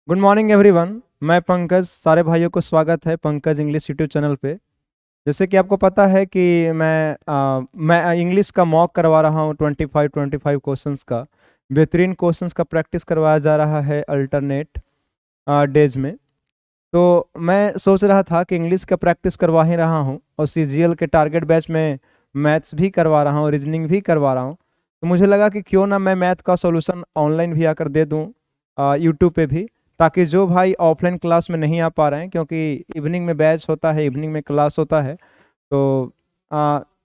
Good morning everyone. मैं पंकज, सारे भाइयों को स्वागत है पंकज इंग्लिश यूट्यूब चैनल पे। जैसे कि आपको पता है कि मैं इंग्लिश का मॉक करवा रहा हूँ 25 क्वेश्चंस का। बेहतरीन क्वेश्चंस का प्रैक्टिस करवाया जा रहा है अल्टरनेट डेज में। तो मैं सोच रहा था कि इंग्लिश का प्रैक्टिस करवा ही रहा हूँ और सीजीएल के टारगेट बैच में मैथ्स भी करवा रहा हूँ, रीजनिंग भी करवा रहा हूँ। तो मुझे लगा कि क्यों ना मैं मैथ का सॉल्यूशन ऑनलाइन भी आकर दे दूँ यूट्यूब पे भी, ताकि जो भाई ऑफलाइन क्लास में नहीं आ पा रहे हैं, क्योंकि इवनिंग में बैच होता है, इवनिंग में क्लास होता है। तो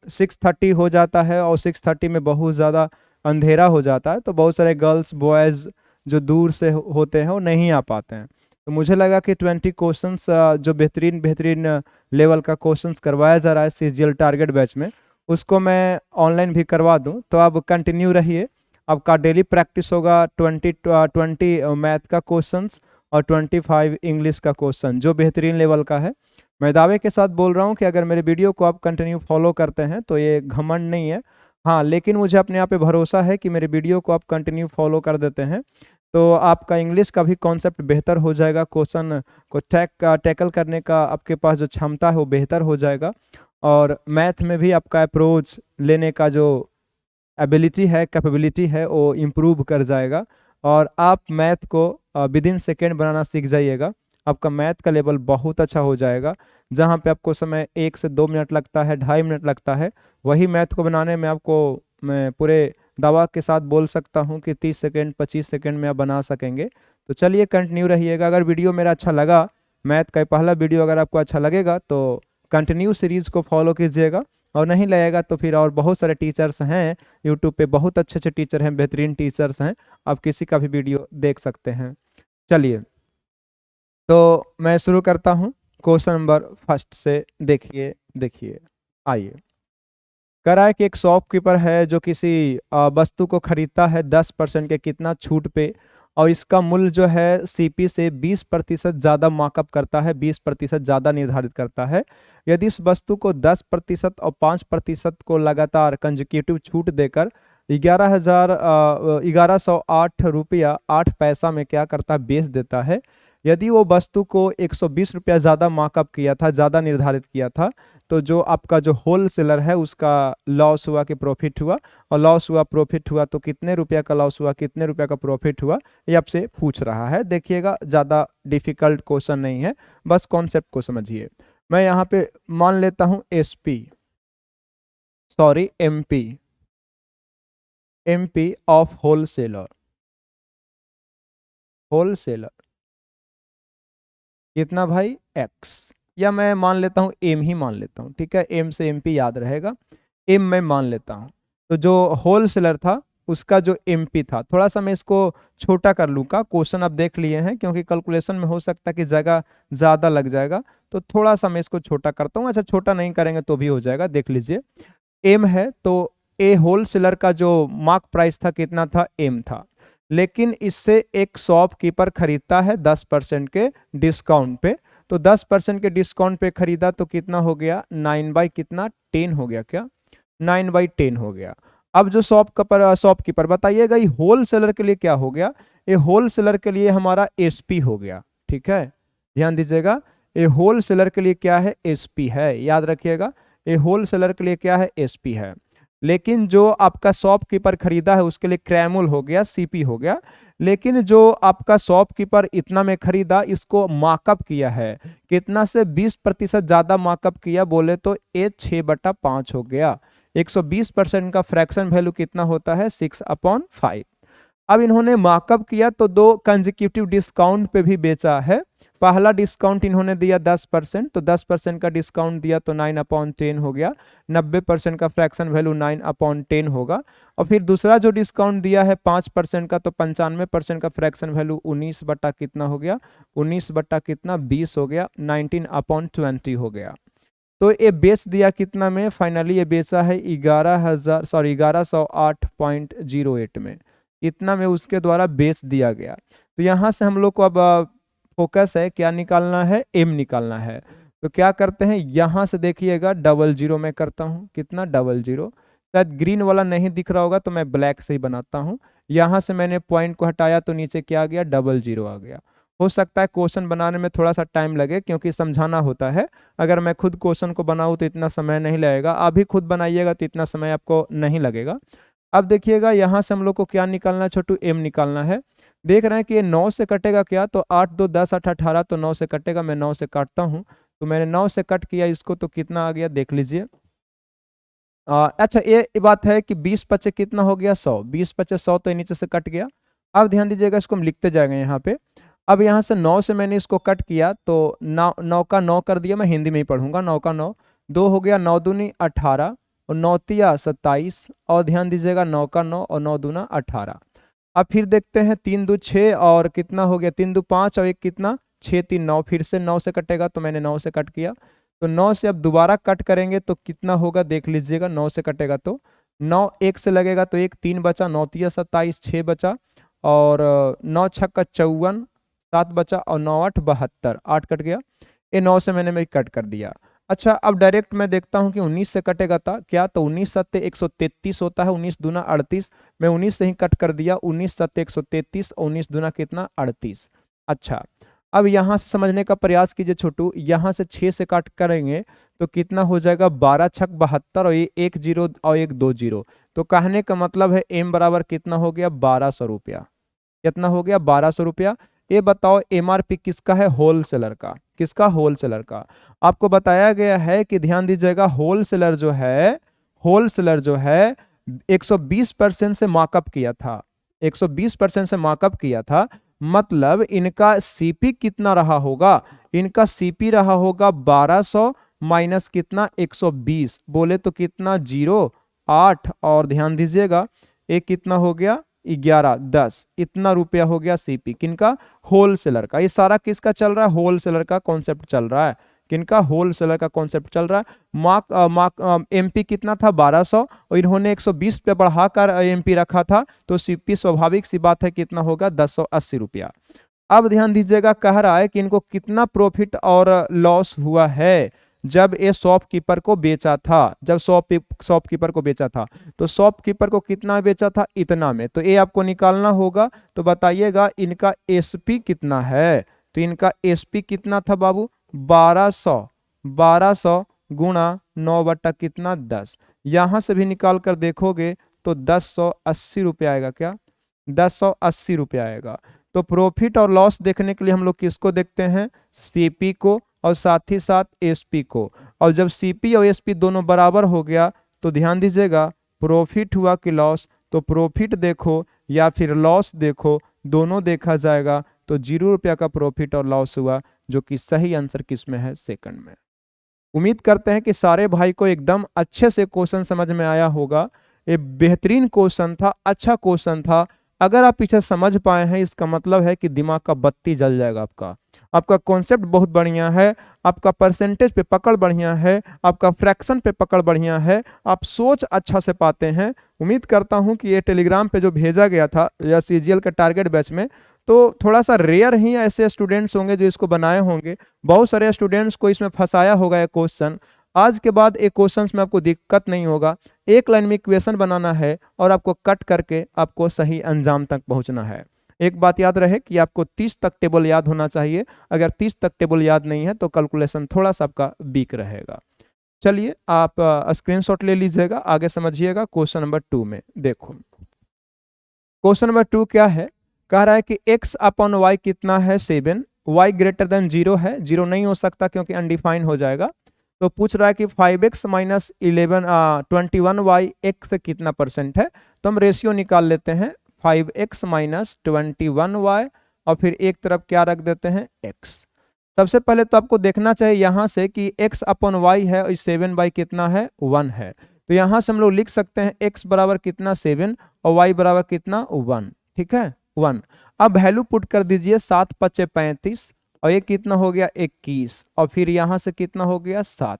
6:30 हो जाता है और 6:30 में बहुत ज़्यादा अंधेरा हो जाता है, तो बहुत सारे गर्ल्स बॉयज़ जो दूर से होते हैं वो नहीं आ पाते हैं। तो मुझे लगा कि 20 क्वेश्चंस जो बेहतरीन बेहतरीन लेवल का क्वेश्चंस करवाया जा रहा है सीजीएल टारगेट बैच में, उसको मैं ऑनलाइन भी करवा दूं। तो अब कंटिन्यू रहिए। आपका डेली प्रैक्टिस होगा 20 मैथ का क्वेश्चंस और 25 इंग्लिश का क्वेश्चन, जो बेहतरीन लेवल का है। मैं दावे के साथ बोल रहा हूँ कि अगर मेरे वीडियो को आप कंटिन्यू फॉलो करते हैं तो ये घमंड नहीं है। हाँ, लेकिन मुझे अपने आप पे भरोसा है कि मेरे वीडियो को आप कंटिन्यू फॉलो कर देते हैं तो आपका इंग्लिश का भी कॉन्सेप्ट बेहतर हो जाएगा, क्वेश्चन को टैकल करने का आपके पास जो क्षमता है वो बेहतर हो जाएगा, और मैथ में भी आपका अप्रोच लेने का जो एबिलिटी है, कैपेबिलिटी है, वो इम्प्रूव कर जाएगा। और आप मैथ को विद इन सेकेंड बनाना सीख जाइएगा। आपका मैथ का लेवल बहुत अच्छा हो जाएगा। जहाँ पे आपको समय 1 से 2 मिनट लगता है, 2.5 मिनट लगता है, वही मैथ को बनाने में आपको मैं पूरे दावा के साथ बोल सकता हूँ कि 30 सेकेंड 25 सेकेंड में आप बना सकेंगे। तो चलिए कंटिन्यू रहिएगा। अगर वीडियो मेरा अच्छा लगा, मैथ का पहला वीडियो अगर आपको अच्छा लगेगा तो कंटिन्यू सीरीज़ को फॉलो कीजिएगा, और नहीं लगेगा तो फिर और बहुत सारे टीचर्स हैं यूट्यूब पे, बहुत अच्छे अच्छे टीचर हैं, बेहतरीन टीचर्स हैं, आप किसी का भी वीडियो देख सकते हैं। चलिए, तो मैं शुरू करता हूँ क्वेश्चन नंबर फर्स्ट से। देखिए देखिए, आइए। कह रहा है कि एक शॉपकीपर है जो किसी वस्तु को खरीदता है 10% के कितना छूट पे, और इसका मूल्य जो है सीपी से 20% ज़्यादा मार्कअप करता है, 20% ज़्यादा निर्धारित करता है। यदि इस वस्तु को 10% और 5% को लगातार कंजिक्यूटिव छूट देकर 11,8 रुपया 8 पैसा में क्या करता है, बेच देता है। यदि वो वस्तु को 120 रुपया ज़्यादा मार्कअप किया था, ज़्यादा निर्धारित किया था, तो जो आपका जो होल सेलर है उसका लॉस हुआ कि प्रॉफिट हुआ, और लॉस हुआ प्रॉफिट हुआ तो कितने रुपया का लॉस हुआ, कितने रुपया का प्रॉफिट हुआ, ये आपसे पूछ रहा है। देखिएगा, ज़्यादा डिफिकल्ट क्वेश्चन नहीं है, बस कॉन्सेप्ट को समझिए। मैं यहाँ पे मान लेता हूँ SP, sorry MP, MP of wholesaler, wholesaler कितना भाई, एक्स, या मैं मान लेता हूँ एम ही मान लेता हूँ, ठीक है, एम से एमपी याद रहेगा, एम मैं मान लेता हूँ। तो जो होलसेलर था उसका जो एमपी था, थोड़ा सा मैं इसको छोटा कर लूँगा, क्वेश्चन आप देख लिए हैं, क्योंकि कैलकुलेशन में हो सकता है कि जगह ज़्यादा लग जाएगा, तो थोड़ा सा मैं इसको छोटा करता हूँ। अच्छा, छोटा नहीं करेंगे तो भी हो जाएगा, देख लीजिए। एम है तो ए होलसेलर का जो मार्क प्राइस था कितना था, एम था, लेकिन इससे एक शॉपकीपर खरीदता है 10% के डिस्काउंट पे। तो 10% के डिस्काउंट पे खरीदा तो कितना हो गया, 9/10 हो गया, क्या 9/10 हो गया। अब जो शॉपकीपर बताइएगा, ये होलसेलर के लिए क्या हो गया, ये होलसेलर के लिए हमारा एसपी हो गया, ठीक है, ध्यान दीजिएगा। ये होलसेलर के लिए क्या है, एसपी है, याद रखिएगा, ये होलसेलर के लिए क्या है, एसपी है। लेकिन जो आपका शॉपकीपर खरीदा है उसके लिए क्रैमुल हो गया, सीपी हो गया। लेकिन जो आपका शॉपकीपर इतना में खरीदा, इसको मार्कअप किया है कितना से 20% ज्यादा मार्कअप किया, बोले तो ये 6/5 हो गया। 120% का फ्रैक्शन वैल्यू कितना होता है, 6/5। अब इन्होंने मार्कअप किया तो दो कंजिक्यूटिव डिस्काउंट पे भी बेचा है। पहला डिस्काउंट इन्होंने दिया 10%, तो 10% का डिस्काउंट दिया तो 9/10 हो गया, 90% का फ्रैक्शन वैल्यू 9/10 होगा। और फिर दूसरा जो डिस्काउंट दिया है 5% का, तो 95% का फ्रैक्शन वैल्यू 19 बटा कितना हो गया, 19 बटा कितना 20 हो गया, 19/20 हो गया। तो ये बेच दिया कितना में, फाइनली ये बेचा है 1108.08 में, इतना में उसके द्वारा बेच दिया गया। तो यहाँ से हम लोग को अब फोकस है क्या निकालना है, एम निकालना है। तो क्या करते हैं, यहाँ से देखिएगा 00 में करता हूँ, कितना 00, शायद ग्रीन वाला नहीं दिख रहा होगा तो मैं ब्लैक से ही बनाता हूँ। यहाँ से मैंने पॉइंट को हटाया तो नीचे क्या आ गया, 00 आ गया। हो सकता है क्वेश्चन बनाने में थोड़ा सा टाइम लगे क्योंकि समझाना होता है। अगर मैं खुद क्वेश्चन को बनाऊँ तो इतना समय नहीं लगेगा, आप भी खुद बनाइएगा तो इतना समय आपको नहीं लगेगा। अब देखिएगा यहाँ से हम लोग को क्या निकालना है छोटू, एम निकालना है। देख रहे हैं कि ये 9 से कटेगा क्या, तो 8 2 10 8 18, तो 9 से कटेगा, मैं 9 से काटता हूँ। तो मैंने 9 से कट किया इसको, तो कितना आ गया देख लीजिए। अच्छा ये बात है कि 20 पचे कितना हो गया 100, 20 पचे 100, तो नीचे से कट गया। अब ध्यान दीजिएगा, इसको हम लिखते जाएंगे यहाँ पे। अब यहाँ से 9 से मैंने इसको कट किया तो 9 का 9 कर दिया, मैं हिंदी में ही पढ़ूंगा। 9 का 9, 2 हो गया, 9 दूनी 18 और 9 तिया 27, और ध्यान दीजिएगा 9 का 9 और 9 दूना 18। अब फिर देखते हैं 3 दू 6 और कितना हो गया, 3 दू 5 और एक कितना 6 3 9, फिर से 9 से कटेगा, तो मैंने 9 से कट किया। तो 9 से अब दोबारा कट करेंगे तो कितना होगा देख लीजिएगा। 9 से कटेगा तो 9 1 से लगेगा तो 1 3 बचा, 9 तिया 27, 6 बचा, और 9 छक्का 54, 7 बचा, और 9 8 72, 8 कट गया। ये 9 से मैंने कट कर दिया। अच्छा अब डायरेक्ट मैं देखता हूँ कि 19 से कटेगा था क्या, तो 19 सत्ते 133 होता है, 19 दूना 38, मैं 19 से ही कट कर दिया। 19 सत्ते 133 और 19 दूना कितना 38। अच्छा अब यहाँ से समझने का प्रयास कीजिए छोटू, यहाँ से 6 से काट करेंगे तो कितना हो जाएगा 12 छक 72, और ये 1 0 और 1 2 0, तो कहने का मतलब है एम बराबर कितना हो गया 1200 रुपया। कितना हो गया 1200 रुपया। ये बताओ एमआरपी किसका है, होलसेलर का। किसका, होलसेलर का। आपको बताया गया है कि ध्यान दीजिएगा, होलसेलर जो है 120% से मार्कअप किया था, 120% से मार्कअप किया था। मतलब इनका सीपी कितना रहा होगा, इनका सीपी रहा होगा 1200 माइनस कितना 120, बोले तो कितना 0 8, और ध्यान दीजिएगा एक कितना हो गया 11 10, इतना रुपया हो गया सीपी किनका, होलसेलर का। ये सारा किसका चल रहा है, होलसेलर का कॉन्सेप्ट चल रहा है। किनका, होलसेलर का कॉन्सेप्ट चल रहा है। एमपी कितना था 1200, और इन्होंने 120 पे बढ़ाकर एमपी रखा था, तो सीपी स्वाभाविक सी बात है कितना होगा 1080 रुपया। अब ध्यान दीजिएगा, कह रहा है कि इनको कितना प्रॉफिट और लॉस हुआ है जब ये शॉपकीपर को बेचा था, जब शॉपकीपर को बेचा था। तो शॉपकीपर को कितना बेचा था, इतना में, तो ये आपको निकालना होगा। तो बताइएगा इनका एसपी कितना है, तो इनका एसपी कितना था बाबू 1200 गुणा 9 बट्टा कितना 10, यहां से भी निकाल कर देखोगे तो 1080 रुपया आएगा। क्या, 1080 रुपया आएगा। तो प्रॉफिट और लॉस देखने के लिए हम लोग किसको देखते हैं, सीपी को, और साथ ही साथ एसपी को। और जब सीपी और एसपी दोनों बराबर हो गया तो ध्यान दीजिएगा प्रॉफिट हुआ कि लॉस, तो प्रॉफिट देखो या फिर लॉस देखो, दोनों देखा जाएगा। तो 0 रुपया का प्रॉफिट और लॉस हुआ, जो कि सही आंसर किस में है, सेकंड में। उम्मीद करते हैं कि सारे भाई को एकदम अच्छे से क्वेश्चन समझ में आया होगा। ये बेहतरीन क्वेश्चन था, अच्छा क्वेश्चन था। अगर आप पीछे समझ पाए हैं, इसका मतलब है कि दिमाग का बत्ती जल जाएगा आपका कॉन्सेप्ट बहुत बढ़िया है, आपका परसेंटेज पे पकड़ बढ़िया है, आपका फ्रैक्शन पे पकड़ बढ़िया है, आप सोच अच्छा से पाते हैं। उम्मीद करता हूं कि ये टेलीग्राम पे जो भेजा गया था या सीजीएल के टारगेट बैच में, तो थोड़ा सा रेयर ही ऐसे स्टूडेंट्स होंगे जो इसको बनाए होंगे। बहुत सारे स्टूडेंट्स को इसमें फंसाया होगा ये क्वेश्चन। आज के बाद एक क्वेश्चंस में आपको दिक्कत नहीं होगा। एक लाइन में इक्वेशन बनाना है और आपको कट करके आपको सही अंजाम तक पहुंचना है। एक बात याद रहे कि आपको 30 तक टेबल याद होना चाहिए। अगर 30 तक टेबल याद नहीं है तो कैलकुलेशन थोड़ा सा आपका वीक रहेगा। चलिए आप स्क्रीनशॉट ले लीजिएगा, आगे समझिएगा। क्वेश्चन नंबर 2 में देखो, क्वेश्चन नंबर 2 क्या है, कह रहा है कि x अपॉन वाई कितना है 7, y ग्रेटर देन 0 है, 0 नहीं हो सकता क्योंकि अनडिफाइन हो जाएगा। तो पूछ रहा है कि 5x माइनस 21y x से कितना परसेंट है। तो हम रेशियो निकाल लेते हैं, 5x माइनस 21y, और फिर एक तरफ क्या रख देते हैं x। सबसे पहले तो आपको देखना चाहिए यहाँ से कि x अपॉन वाई है और 7 कितना है 1 है। तो यहाँ से हम लोग लिख सकते हैं x बराबर कितना 7 और y बराबर कितना 1, ठीक है 1। अब वैल्यू पुट कर दीजिए, 7 पचे 35 और ये कितना हो गया 21, और फिर यहाँ से कितना हो गया 7।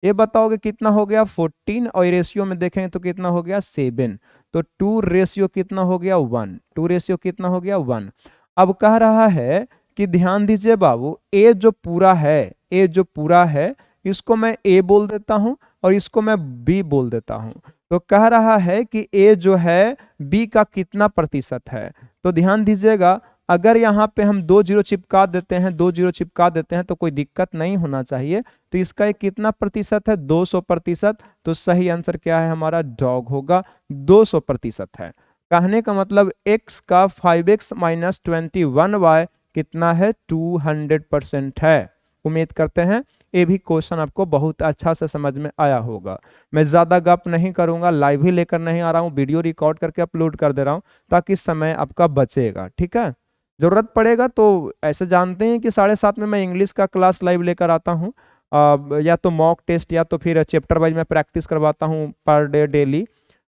ये बताओगे कितना हो गया 14, और रेशियो में देखें तो कितना हो गया 7। तो 2 रेशियो कितना हो गया 1, 2 रेशियो कितना हो गया 1। अब कह रहा है कि ध्यान दीजिए बाबू, ए जो पूरा है इसको मैं ए बोल देता हूं और इसको मैं बी बोल देता हूं। तो कह रहा है कि ए जो है बी का कितना प्रतिशत है। तो ध्यान दीजिएगा, अगर यहाँ पे हम 2 जीरो चिपका देते हैं, 2 जीरो चिपका देते हैं तो कोई दिक्कत नहीं होना चाहिए। तो इसका एक कितना प्रतिशत है, 200%। तो सही आंसर क्या है हमारा, डॉग होगा, 200% है। कहने का मतलब x का 5x माइनस 21y कितना है, 200% है। उम्मीद करते हैं ये भी क्वेश्चन आपको बहुत अच्छा से समझ में आया होगा। मैं ज़्यादा गप नहीं करूंगा, लाइव ही लेकर नहीं आ रहा हूँ, वीडियो रिकॉर्ड करके अपलोड कर दे रहा हूँ ताकि समय आपका बचेगा। ठीक है, ज़रूरत पड़ेगा तो ऐसे जानते हैं कि 7:30 में मैं इंग्लिश का क्लास लाइव लेकर आता हूँ, या तो मॉक टेस्ट या तो फिर चैप्टर वाइज मैं प्रैक्टिस करवाता हूँ पर डे डेली।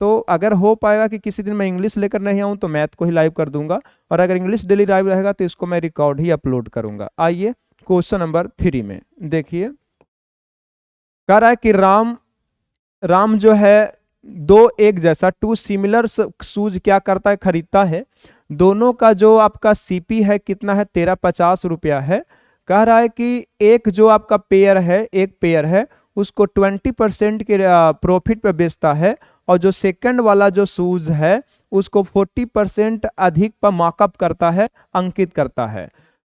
तो अगर हो पाएगा कि किसी दिन मैं इंग्लिश लेकर नहीं आऊँ तो मैथ को ही लाइव कर दूंगा, और अगर इंग्लिश डेली लाइव रहेगा तो इसको मैं रिकॉर्ड ही अपलोड करूंगा। आइए क्वेश्चन नंबर 3 में देखिए, कह रहा है कि राम जो है दो एक जैसा, टू सिमिलर शूज क्या करता है, खरीदता है। दोनों का जो आपका सीपी है कितना है, 1350 रुपया है। कह रहा है कि एक जो आपका पेयर है, एक पेयर है उसको 20% के प्रॉफिट पे बेचता है, और जो सेकंड वाला जो शूज है उसको 40% अधिक पर मार्कअप करता है, अंकित करता है,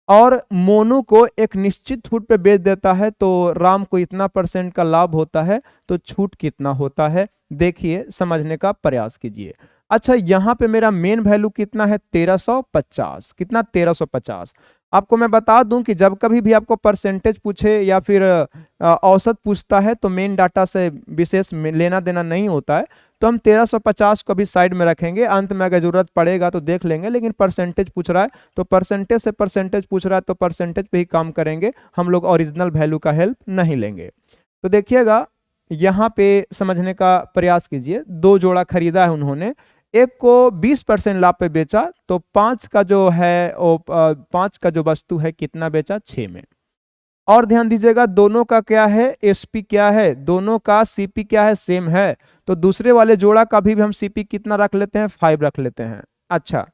और मोनू को एक निश्चित छूट पे बेच देता है। तो राम को इतना % का लाभ होता है, तो छूट कितना होता है, देखिए समझने का प्रयास कीजिए। अच्छा, यहाँ पे मेरा मेन वैल्यू कितना है, 1350। कितना, 1350। आपको मैं बता दूं कि जब कभी भी आपको परसेंटेज पूछे या फिर औसत पूछता है तो मेन डाटा से विशेष लेना देना नहीं होता है। तो हम 1350 को भी साइड में रखेंगे, अंत में अगर जरूरत पड़ेगा तो देख लेंगे, लेकिन परसेंटेज पूछ रहा है तो परसेंटेज से परसेंटेज पूछ रहा है तो परसेंटेज पे ही काम करेंगे, हम लोग ओरिजिनल वैल्यू का हेल्प नहीं लेंगे। तो देखिएगा यहाँ पे समझने का प्रयास कीजिए, दो जोड़ा खरीदा है उन्होंने, एक को 20% लाभ पे बेचा, तो 5 का जो है वो 5 का जो वस्तु है कितना बेचा, 6 में। और ध्यान दीजिएगा दोनों का क्या है, एसपी क्या है, दोनों का सीपी क्या है, सेम है। तो दूसरे वाले जोड़ा का भी हम सीपी कितना रख लेते हैं, 5 रख लेते हैं। अच्छा,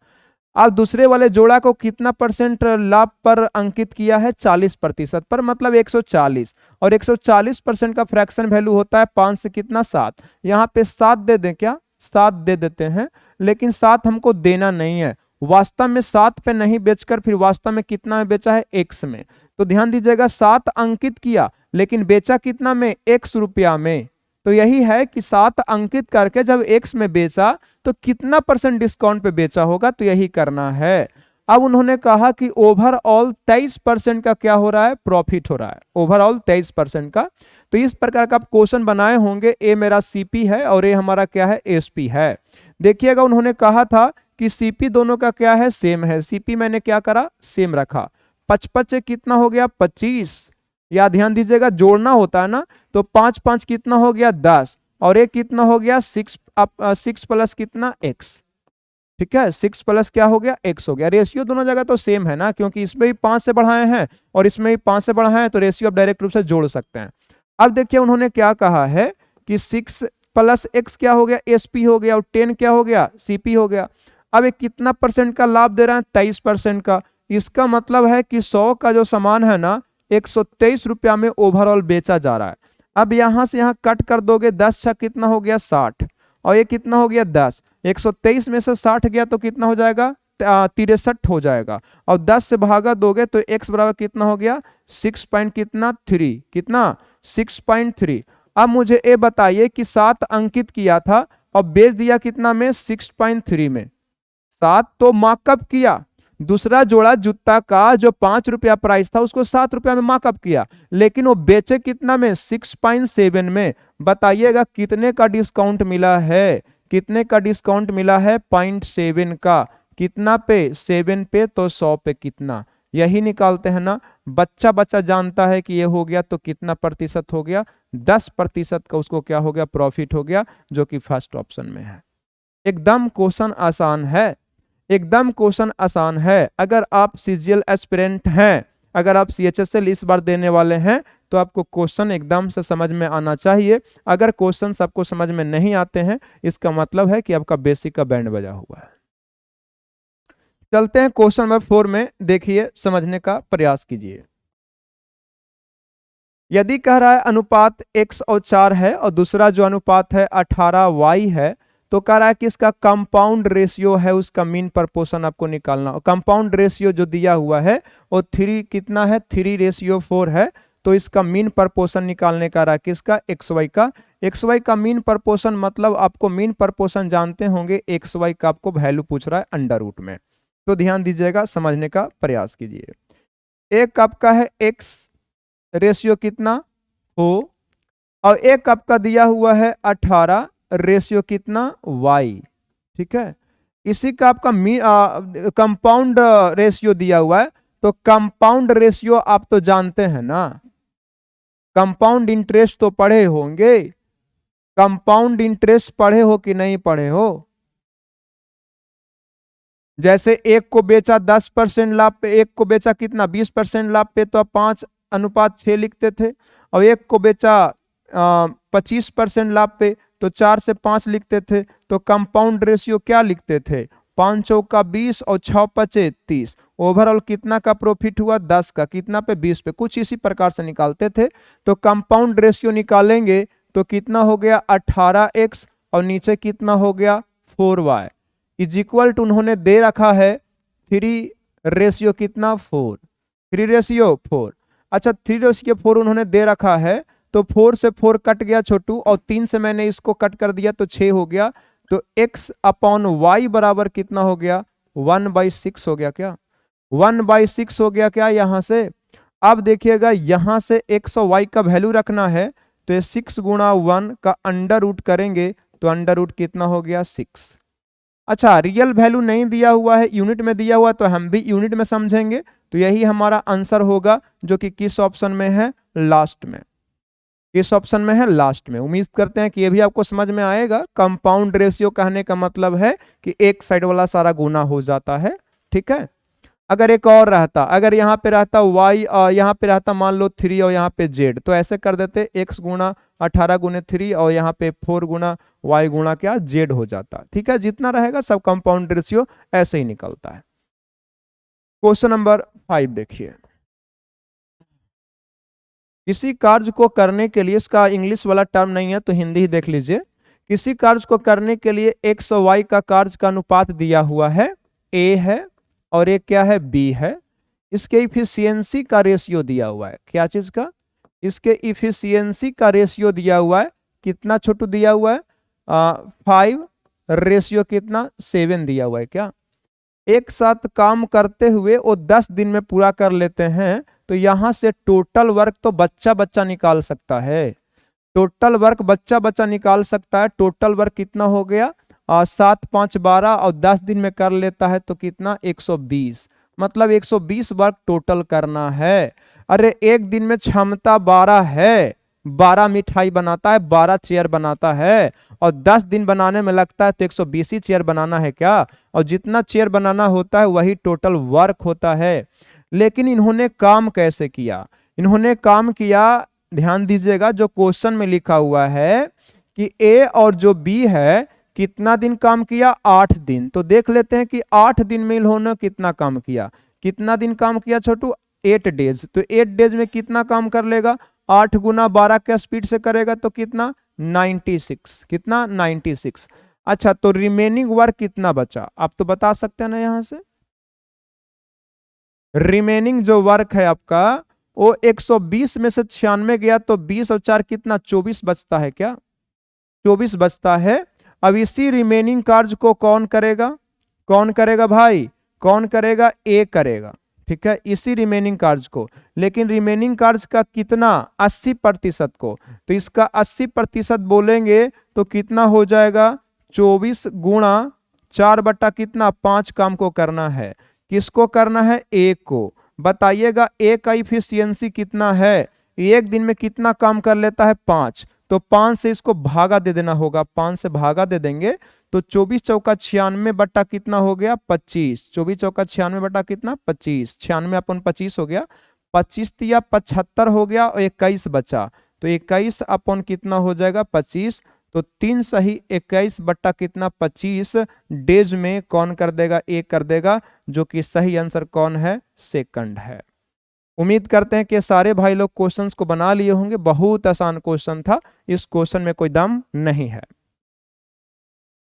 अब दूसरे वाले जोड़ा को कितना % लाभ पर अंकित किया है, 40% पर, मतलब 140, और 140% का फ्रैक्शन वैल्यू होता है 5 से कितना, 7। यहाँ पे 7 दे दें क्या, 7 दे देते हैं, लेकिन 7 हमको देना नहीं है। वास्तव में 7 पे नहीं बेचकर फिर वास्तव में कितना में बेचा है, x में। तो ध्यान दीजिएगा 7 अंकित किया लेकिन बेचा कितना में, x रुपया में। तो यही है कि 7 अंकित करके जब x में बेचा तो कितना % डिस्काउंट पे बेचा होगा, तो यही करना है। अब उन्होंने कहा कि ओवरऑल 23% का क्या हो रहा है, प्रॉफिट हो रहा है, ओवरऑल 23% का। तो इस प्रकार का आप क्वेश्चन बनाए होंगे, ए मेरा सीपी है और ए हमारा क्या है, एसपी है। देखिएगा उन्होंने कहा था कि सीपी दोनों का क्या है, सेम है, सीपी मैंने क्या करा, सेम रखा। 55 से कितना हो गया, 25, या ध्यान दीजिएगा जोड़ना होता है ना, तो 5 5 कितना हो गया, 10, और एक कितना हो गया, 6 प्लस कितना, x। ठीक है, 6 प्लस क्या हो गया, x हो गया। रेशियो दोनों जगह तो सेम है ना, क्योंकि इसमें भी 5 से बढ़ाए हैं और इसमें भी 5 से बढ़ाए हैं, तो रेशियो आप डायरेक्ट रूप से जोड़ सकते हैं। अब देखिए उन्होंने क्या कहा है कि 6 प्लस x क्या हो गया, sp हो गया, और 10 क्या हो गया, cp हो गया। अब एक कितना % का लाभ दे रहा है, 23% का। इसका मतलब है कि 100 का जो सामान है ना, 123 रुपया में ओवरऑल बेचा जा रहा है। अब यहां से यहां कट कर दोगे, 10 छक कितना हो गया, 60, और ये कितना हो गया, 10। 123 में से 60 गया तो कितना हो जाएगा, 63 हो जाएगा, और 10 से भागा दोगे तो x बराबर कितना हो गया, 6 पॉइंट कितना, 3, कितना, 6.3। अब मुझे ये बताइए कि 7 अंकित किया था और बेच दिया कितना में, 6.3 में। 7 तो मार्कअप किया, दूसरा जोड़ा जूता का जो 5 रुपया प्राइस था उसको 7 रुपया में मार्कअप किया, लेकिन वो बेचे कितना में, 6.7 में। बताइएगा कितने का डिस्काउंट मिला है, कितने का डिस्काउंट मिला है, 0.7 का। कितना पे, 7 पे, तो 100 पे कितना, यही निकालते हैं ना। बच्चा जानता है कि ये हो गया तो कितना प्रतिशत हो गया, 10% का उसको क्या हो गया, प्रॉफिट हो गया, जो कि फर्स्ट ऑप्शन में है। एकदम क्वेश्चन आसान है, एकदम क्वेश्चन आसान है। अगर आप सीजीएल एस्पिरेंट हैं, अगर आप सीएचएसएल इस बार देने वाले हैं, तो आपको क्वेश्चन एकदम से समझ में आना चाहिए। अगर क्वेश्चन आपको समझ में नहीं आते हैं, इसका मतलब है कि आपका बेसिक का बैंड बजा हुआ है। चलते हैं क्वेश्चन नंबर 4 में, देखिए समझने का प्रयास कीजिए। यदि कह रहा है अनुपात x और 4 है और दूसरा जो अनुपात है 18y है, तो कह रहा है कि इसका कंपाउंड रेशियो है, उसका मीन प्रपोर्शन आपको निकालना। और कंपाउंड रेशियो जो दिया हुआ है वो 3 कितना है, 3:4 है। तो इसका मीन प्रपोर्शन निकालने का रहा है किसका, एक्स वाई का मीन प्रपोर्शन, मतलब आपको मीन प्रपोर्शन जानते होंगे, एक्स वाई का आपको वैल्यू पूछ रहा है अंडर रूट में। तो ध्यान दीजिएगा, समझने का प्रयास कीजिए। एक आपका है एक्स रेशियो कितना हो, और एक आपका दिया हुआ है 18 रेशियो कितना वाई। ठीक है, इसी का आपका कंपाउंड रेशियो दिया हुआ है। तो कंपाउंड रेशियो आप तो जानते हैं ना, कंपाउंड इंटरेस्ट तो पढ़े होंगे। कंपाउंड इंटरेस्ट पढ़े हो कि नहीं पढ़े हो? जैसे एक को बेचा 10% लाभ पे, एक को बेचा कितना 20% लाभ पे, तो आप 5:6 लिखते थे। और एक को बेचा 25% लाभ पे, तो 4 से 5 लिखते थे। तो कंपाउंड रेशियो क्या लिखते थे, 5 चौका 20 और 6 पचे 30। ओवरऑल कितना का प्रॉफिट हुआ, 10 का, कितना पे 20 पे, कुछ इसी प्रकार से निकालते थे। तो कंपाउंड रेशियो निकालेंगे तो कितना हो गया 18x, और नीचे कितना हो गया 4y इज इक्वल टू, उन्होंने दे रखा है 3 रेशियो कितना 4, 3:4। अच्छा 3:4 उन्होंने दे रखा है, तो 4 से 4 कट गया छोटू, और 3 से मैंने इसको कट कर दिया तो 6 हो गया। तो x अपॉन वाई बराबर कितना हो गया, 1/6 हो गया क्या, 1/6 हो गया क्या यहां से। अब देखिएगा यहां से x और y का वैल्यू रखना है, तो ये 6 गुणा 1 का अंडर रूट करेंगे तो अंडर रूट कितना हो गया 6। अच्छा रियल वैल्यू नहीं दिया हुआ है, यूनिट में दिया हुआ, तो हम भी यूनिट में समझेंगे। तो यही हमारा आंसर होगा, जो कि किस ऑप्शन में है, लास्ट में। किस ऑप्शन में है, लास्ट में। उम्मीद करते हैं कि ये भी आपको समझ में आएगा। कंपाउंड रेशियो कहने का मतलब है कि एक साइड वाला सारा गुना हो जाता है। ठीक है, अगर एक और रहता, अगर यहाँ पे रहता y, यहाँ पे रहता मान लो 3 और यहाँ पे z, तो ऐसे कर देते x गुणा 18 गुने 3, और यहाँ पे 4 गुणा y गुणा क्या z हो जाता। ठीक है, जितना रहेगा सब कंपाउंड रेशियो ऐसे ही निकलता है। क्वेश्चन नंबर 5 देखिए, किसी कार्य को करने के लिए, इसका इंग्लिश वाला टर्म नहीं है तो हिंदी ही देख लीजिए। किसी कार्य को करने के लिए x और y का कार्य का अनुपात दिया हुआ है, a है और एक क्या है, b है। इसके इफिशियंसी का रेशियो दिया हुआ है, क्या चीज का, इसके इफिशियंसी का रेशियो दिया हुआ है, कितना छोटू दिया हुआ है 5 रेशियो कितना 7 दिया हुआ है क्या। एक साथ काम करते हुए वो 10 दिन में पूरा कर लेते हैं। तो यहां से टोटल वर्क तो बच्चा बच्चा निकाल सकता है, टोटल वर्क बच्चा बच्चा निकाल सकता है। टोटल वर्क कितना हो गया 7 5 12, और 10 दिन में कर लेता है तो कितना 120, मतलब 120 वर्क टोटल करना है। अरे एक दिन में क्षमता 12 है, 12 मिठाई बनाता है, 12 चेयर बनाता है, और 10 दिन बनाने में लगता है, तो 120 ही चेयर बनाना है क्या। और जितना चेयर बनाना होता है वही टोटल वर्क होता है। लेकिन इन्होंने काम कैसे किया, इन्होंने काम किया, ध्यान दीजिएगा, जो क्वेश्चन में लिखा हुआ है कि ए और जो बी है कितना दिन काम किया 8 दिन। तो देख लेते हैं कि 8 दिन में इन्होंने कितना काम किया, कितना दिन काम किया छोटू 8 डेज। तो 8 डेज में कितना काम कर लेगा, 8 गुना 12 के स्पीड से करेगा तो कितना 96, कितना 96। अच्छा तो रिमेनिंग वर्क कितना बचा, आप तो बता सकते हैं ना यहां से। रिमेनिंग जो वर्क है आपका वो 120 में से 96 गया, तो 20 और 4 कितना 24 बचता है क्या, 24 बचता है। अब इसी रिमेनिंग कार्य को कौन करेगा, कौन करेगा भाई, कौन करेगा, ए करेगा। ठीक है, इसी रिमेनिंग कार्य को, लेकिन रिमेनिंग कार्य का कितना 80% को, तो इसका 80% बोलेंगे तो कितना हो जाएगा 24 गुणा 4 बटा कितना 5 काम को करना है। किसको करना है, ए को। बताइएगा ए का इफिशियंसी कितना है, एक दिन में कितना काम कर लेता है 5, तो 5 से इसको भागा दे देना होगा, 5 से भागा दे देंगे तो 24 चौका 96 बटा कितना हो गया 25, 24 चौका 96 बटा कितना 25, 96 अपन 25 हो गया, 25 तिया 75 हो गया, और 21 बचा, तो 21 अपन कितना हो जाएगा 25। तो 3 सही 21 बट्टा कितना 25 डेज में कौन कर देगा, ए कर देगा, जो कि सही आंसर कौन है, सेकंड है। उम्मीद करते हैं कि सारे भाई लोग क्वेश्चंस को बना लिए होंगे, बहुत आसान क्वेश्चन था, इस क्वेश्चन में कोई दम नहीं है।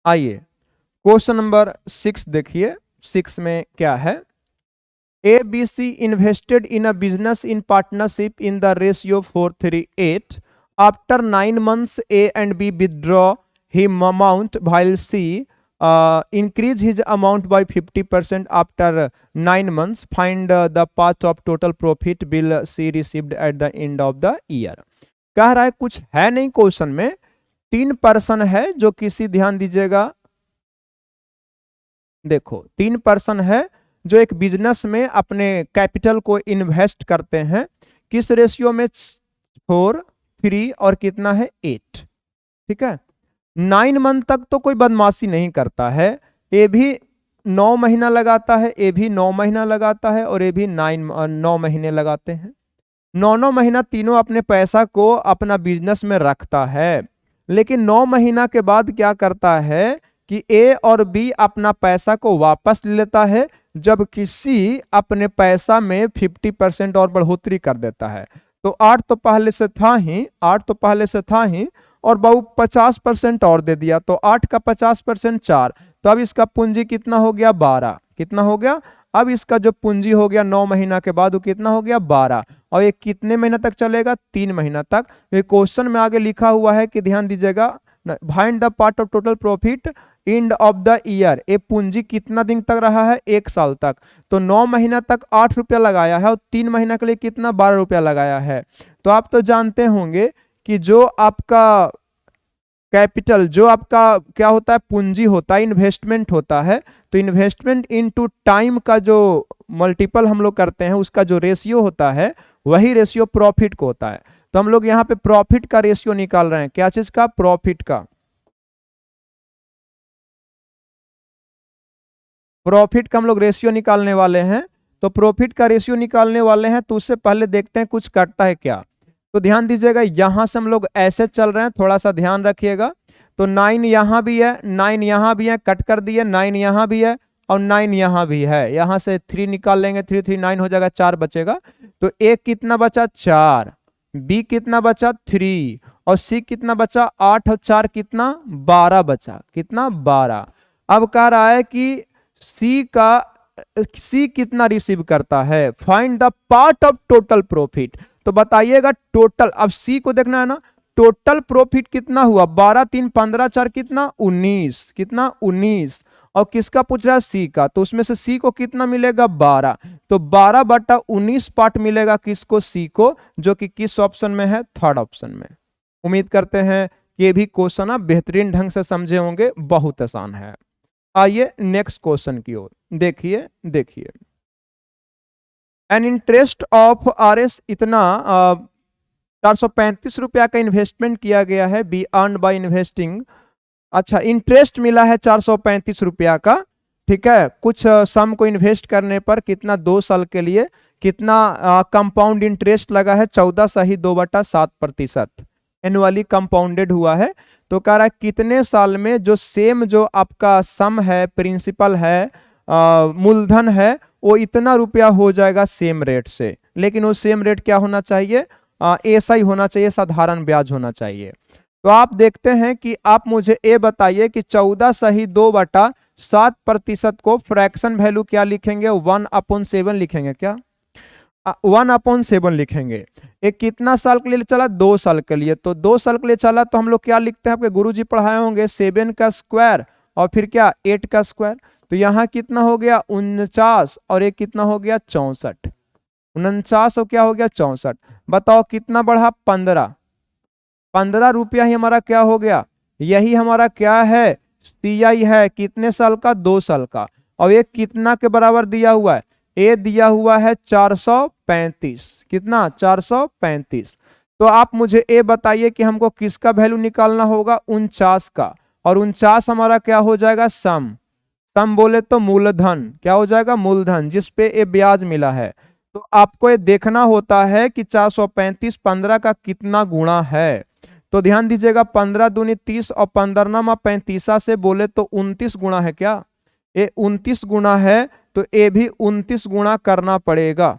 आइए क्वेश्चन नंबर 6 देखिए, 6 में क्या है। ABC invested in a business in partnership in the ratio 4:3:8. After 9 months, A and B withdraw him amount while C increase his amount by 50% after 9 months. Find the path of total profit will C received at the end of the year. कह रहा है कुछ है नहीं question में, 3 person है जो किसी, ध्यान दीजिएगा, देखो 3 पर्सन है जो एक बिजनेस में अपने कैपिटल को इन्वेस्ट करते हैं, किस रेशियो में, 4, 3 और कितना है 8, ठीक है। 9 मंथ तक तो कोई बदमाशी नहीं करता है, ये भी 9 महीना लगाता है, ये भी 9 महीना लगाता है और ये भी 9 महीने लगाते हैं। 9 महीना तीनों अपने पैसा को अपना बिजनेस में रखता है, लेकिन 9 महीना के बाद क्या करता है कि ए और बी अपना पैसा को वापस ले लेता है, जब किसी अपने पैसा में 50% और बढ़ोतरी कर देता है। तो 8 तो पहले से था ही, 8 तो पहले से था ही, और बहु 50% और दे दिया, तो 8 का 50% 4, तो अब इसका पूंजी कितना हो गया, 12। कितना हो गया, अब इसका जो पूंजी हो गया 9 महीना के बाद वो कितना हो गया, 12। और ये कितने महीना तक चलेगा, 3 महीना तक। ये क्वेश्चन में आगे लिखा हुआ है कि ध्यान दीजिएगा, find the part of total profit end of the year. ये पूंजी कितना दिन तक रहा है, 1 साल तक। तो 9 महीना तक 8 रुपया लगाया है और 3 महीना के लिए कितना, 12 रुपया लगाया है। तो आप तो जानते होंगे कि जो आपका कैपिटल, जो आपका क्या होता है, पूंजी होता है, इन्वेस्टमेंट होता है, तो इन्वेस्टमेंट इनटू टाइम का जो मल्टीपल हम लोग करते हैं, उसका जो रेशियो होता है, वही रेशियो प्रॉफिट को होता है। तो हम लोग यहाँ पे प्रॉफिट का रेशियो निकाल रहे हैं, क्या चीज का, प्रॉफिट का। प्रॉफिट का हम लोग रेशियो निकालने वाले हैं, तो प्रॉफिट का रेशियो निकालने वाले हैं, तो उससे पहले देखते हैं कुछ कटता है क्या। तो ध्यान दीजिएगा, यहां से हम लोग ऐसे चल रहे हैं, थोड़ा सा ध्यान रखिएगा। तो 9 यहां भी है, 9 यहां भी है, कट कर दिए, 9 यहां भी है और 9 यहां भी है। यहां से 3 निकाल लेंगे, 3 3 9 हो जाएगा, 4 बचेगा। तो ए कितना बचा, 4, बी कितना बचा, 3, और सी कितना बचा, 8 और 4 कितना, 12 बचा। कितना, 12। अब कह रहा है कि सी कितना रिसीव करता है, find the part of total profit. तो बताइएगा टोटल, अब सी को देखना है ना, टोटल प्रॉफिट कितना हुआ, 12 3 15 4 कितना, 19। कितना, 19। और किसका पूछ रहा है, सी का, तो उसमें से सी को कितना मिलेगा, 12। तो 12/19 पार्ट मिलेगा किसको, सी को, जो कि किस ऑप्शन में है, 3rd ऑप्शन में। उम्मीद करते हैं ये भी क्वेश्चन आप बेहतरीन ढंग से समझे होंगे, बहुत आसान है। आइए नेक्स्ट क्वेश्चन की ओर देखिए। एन इंटरेस्ट ऑफ RS इतना 435 रुपया का इन्वेस्टमेंट किया गया है, बी अर्न बाय इन्वेस्टिंग। अच्छा, इंटरेस्ट मिला है 435 रुपया का, ठीक है। कुछ सम को इन्वेस्ट करने पर कितना, 2 साल के लिए कितना कंपाउंड इंटरेस्ट लगा है, 14.2/7% एनुअली कंपाउंडेड हुआ है। तो कह रहा है कितने साल में जो सेम जो आपका सम है, प्रिंसिपल है, मूलधन है, वो इतना रुपया हो जाएगा सेम रेट से। लेकिन वो सेम रेट क्या होना चाहिए, ऐसा ही होना चाहिए, साधारण ब्याज होना चाहिए। तो आप देखते हैं कि आप मुझे ये बताइए कि 14/2/7% को फ्रैक्शन वैल्यू क्या लिखेंगे, 1/7 लिखेंगे क्या, 1/7 लिखेंगे। एक कितना साल के लिए चला, 2 साल के लिए। तो 2 साल के लिए चला तो हम लोग क्या लिखते हैं, आपके गुरुजी पढ़ाए होंगे, 7 का स्क्वायर और फिर क्या, 8 का स्क्वायर। तो यहाँ कितना हो गया, 49, और एक कितना हो गया, 64। 49 और क्या हो गया, 64। बताओ कितना बढ़ा, 15 रुपया ही हमारा क्या हो गया, यही हमारा क्या है, CI है। कितने साल का, 2 साल का। और ये कितना के बराबर दिया हुआ है, ये दिया हुआ है 435। कितना, 435। तो आप मुझे ये बताइए कि हमको किसका वैल्यू निकालना होगा, 49 का। और 49 हमारा क्या हो जाएगा, सम बोले तो मूलधन, क्या हो जाएगा, मूलधन, जिसपे ये ब्याज मिला है। तो आपको ये देखना होता है कि 435 15 का कितना गुणा है। तो ध्यान दीजिएगा, 15 दूनी 30 और 15 35 से बोले तो 29 गुणा है क्या, ये 29 गुणा है। तो ये भी 29 गुणा करना पड़ेगा,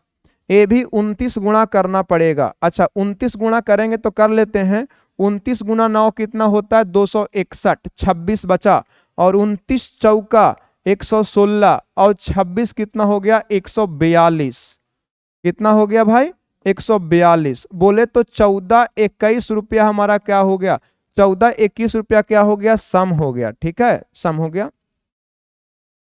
ये भी 29 गुणा करना पड़ेगा। अच्छा, 29 गुणा करेंगे तो कर लेते हैं, 29 गुणा 9 कितना होता है, 261, 26 बचा। और 29 चौका 116 और 26 कितना हो गया 142। कितना हो गया भाई 142। बोले तो 1421 रुपया हमारा क्या हो गया 1421 रुपया क्या हो गया सम हो गया। ठीक है सम हो गया।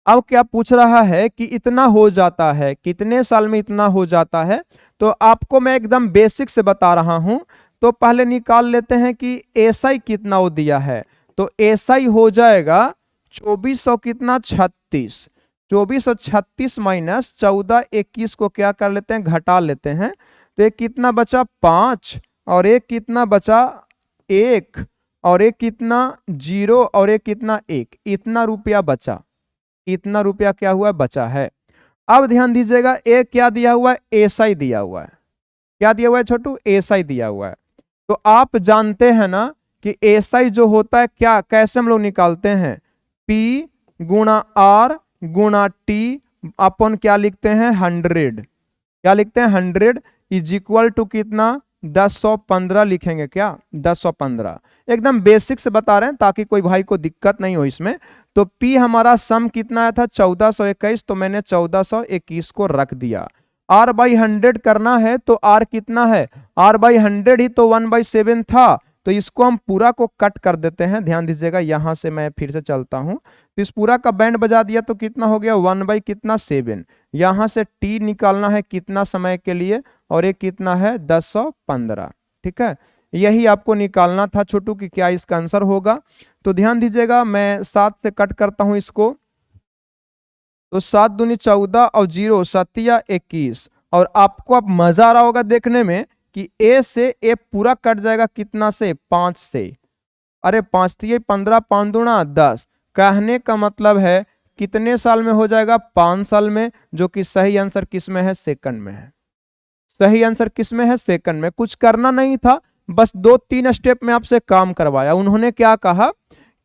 अब क्या पूछ रहा है कि इतना हो जाता है कितने साल में इतना हो जाता है। तो आपको मैं एकदम बेसिक से बता रहा हूं। तो पहले निकाल लेते हैं कि एसआई कितना वो दिया है। तो एसआई हो जाएगा 2400 कितना 36। 2436 माइनस 1421 को क्या कर लेते हैं घटा लेते हैं। तो एक कितना बचा 5 और एक कितना बचा 1 और एक कितना 0 और एक कितना 1। इतना रुपया बचा। इतना रुपया क्या हुआ बचा है। अब ध्यान दीजिएगा एक क्या दिया हुआ है एसआई दिया हुआ है। क्या दिया हुआ है छोटू एसआई दिया हुआ है। तो आप जानते हैं ना कि एसआई जो होता है क्या कैसे हम लोग निकालते हैं P गुणा R गुणा T अपन क्या लिखते हैं 100। क्या लिखते हैं 100 इज इक्वल टू कितना 1015 लिखेंगे क्या 1015। एकदम बेसिक से बता रहे हैं ताकि कोई भाई को दिक्कत नहीं हो इसमें। तो P हमारा सम कितना आया था 1421 तो मैंने 1421 को रख दिया। R बाई 100 करना है तो R कितना है R बाई 100 ही तो 1/7 था। तो इसको हम पूरा को कट कर देते हैं। ध्यान दीजिएगा यहां से मैं फिर से चलता हूं तो इस पूरा का बैंड बजा दिया तो कितना हो गया 1/7। यहां से T निकालना है कितना समय के लिए और एक कितना है 1015। ठीक है यही आपको निकालना था छोटू कि क्या इसका आंसर होगा। तो ध्यान दीजिएगा मैं 7 से कट करता हूं इसको। तो 7 दूनी 14 और 0 7 या 21। और आपको अब मजा आ रहा होगा देखने में कि ए से ए पूरा कट जाएगा कितना से 5 से। अरे 5 3 15 5 दूना 10। कहने का मतलब है कितने साल में हो जाएगा 5 साल में। जो कि सही आंसर किस में है सेकंड में है। सही आंसर किस में है सेकंड में। कुछ करना नहीं था बस 2-3 स्टेप में आपसे काम करवाया। उन्होंने क्या कहा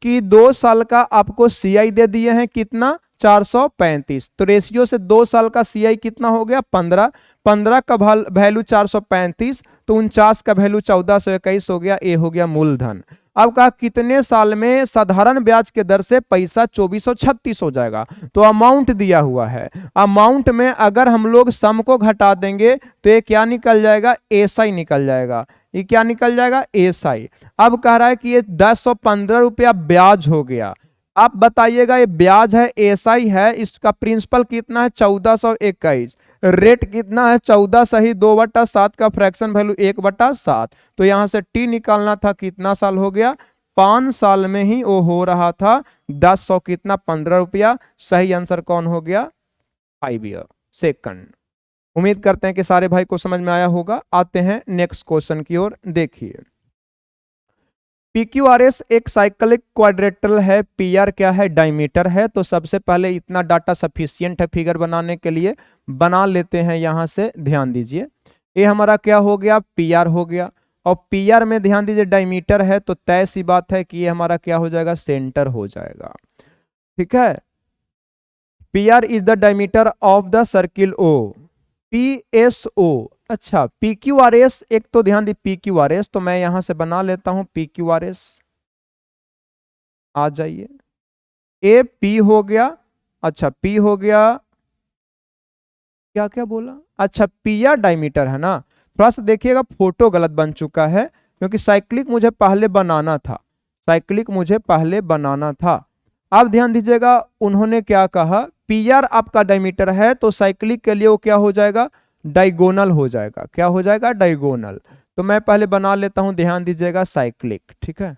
कि 2 साल का आपको सीआई दे दिए हैं कितना 435। तो रेशियो से 2 साल का सीआई कितना हो गया 15। 15 का वैल्यू 435 तो 49 का वैल्यू 1421 हो गया। ए हो गया मूलधन। अब कहा कितने साल में साधारण ब्याज के दर से पैसा 2436 हो जाएगा। तो अमाउंट दिया हुआ है। अमाउंट में अगर हम लोग सम को घटा देंगे तो ये क्या निकल जाएगा एसआई निकल जाएगा। ये क्या निकल जाएगा एसआई। अब कह रहा है कि ये 1015 रुपया ब्याज हो गया। आप बताइएगा ये ब्याज है एसआई है इसका प्रिंसिपल कितना है 1421। रेट कितना है 14 सही 2/7 का फ्रैक्शन वैल्यू 1/7। तो यहां से टी निकालना था कितना साल हो गया 5 साल में ही वो हो रहा था 10 कितना 15 रुपया। सही आंसर कौन हो गया 5 ईयर सेकंड। उम्मीद करते हैं कि सारे भाई को समझ में आया होगा। आते हैं नेक्स्ट क्वेश्चन की ओर। देखिए PQRS एक साइक्लिक क्वाड्रेटरल है। PR क्या है डायमीटर है। तो सबसे पहले इतना डाटा सफिशियंट है फिगर बनाने के लिए बना लेते हैं। यहां से ध्यान दीजिए ये हमारा क्या हो गया PR हो गया। और PR में ध्यान दीजिए डायमीटर है तो तय सी बात है कि ये हमारा क्या हो जाएगा सेंटर हो जाएगा। ठीक है PR is the diameter of the circle O। PSO अच्छा PQRS एक तो ध्यान दी PQRS तो मैं यहां से बना लेता हूं PQRS। आ जाइए AP हो गया। अच्छा P हो गया क्या क्या बोला अच्छा PR डायमीटर है ना। थोड़ा सा देखिएगा फोटो गलत बन चुका है क्योंकि साइक्लिक मुझे पहले बनाना था। साइक्लिक मुझे पहले बनाना था। अब ध्यान दीजिएगा उन्होंने क्या कहा PR आपका डायमीटर है तो साइक्लिक के लिए वो क्या हो जाएगा डायगोनल हो जाएगा। क्या हो जाएगा डायगोनल। तो मैं पहले बना लेता हूं ध्यान दीजिएगा साइक्लिक। ठीक है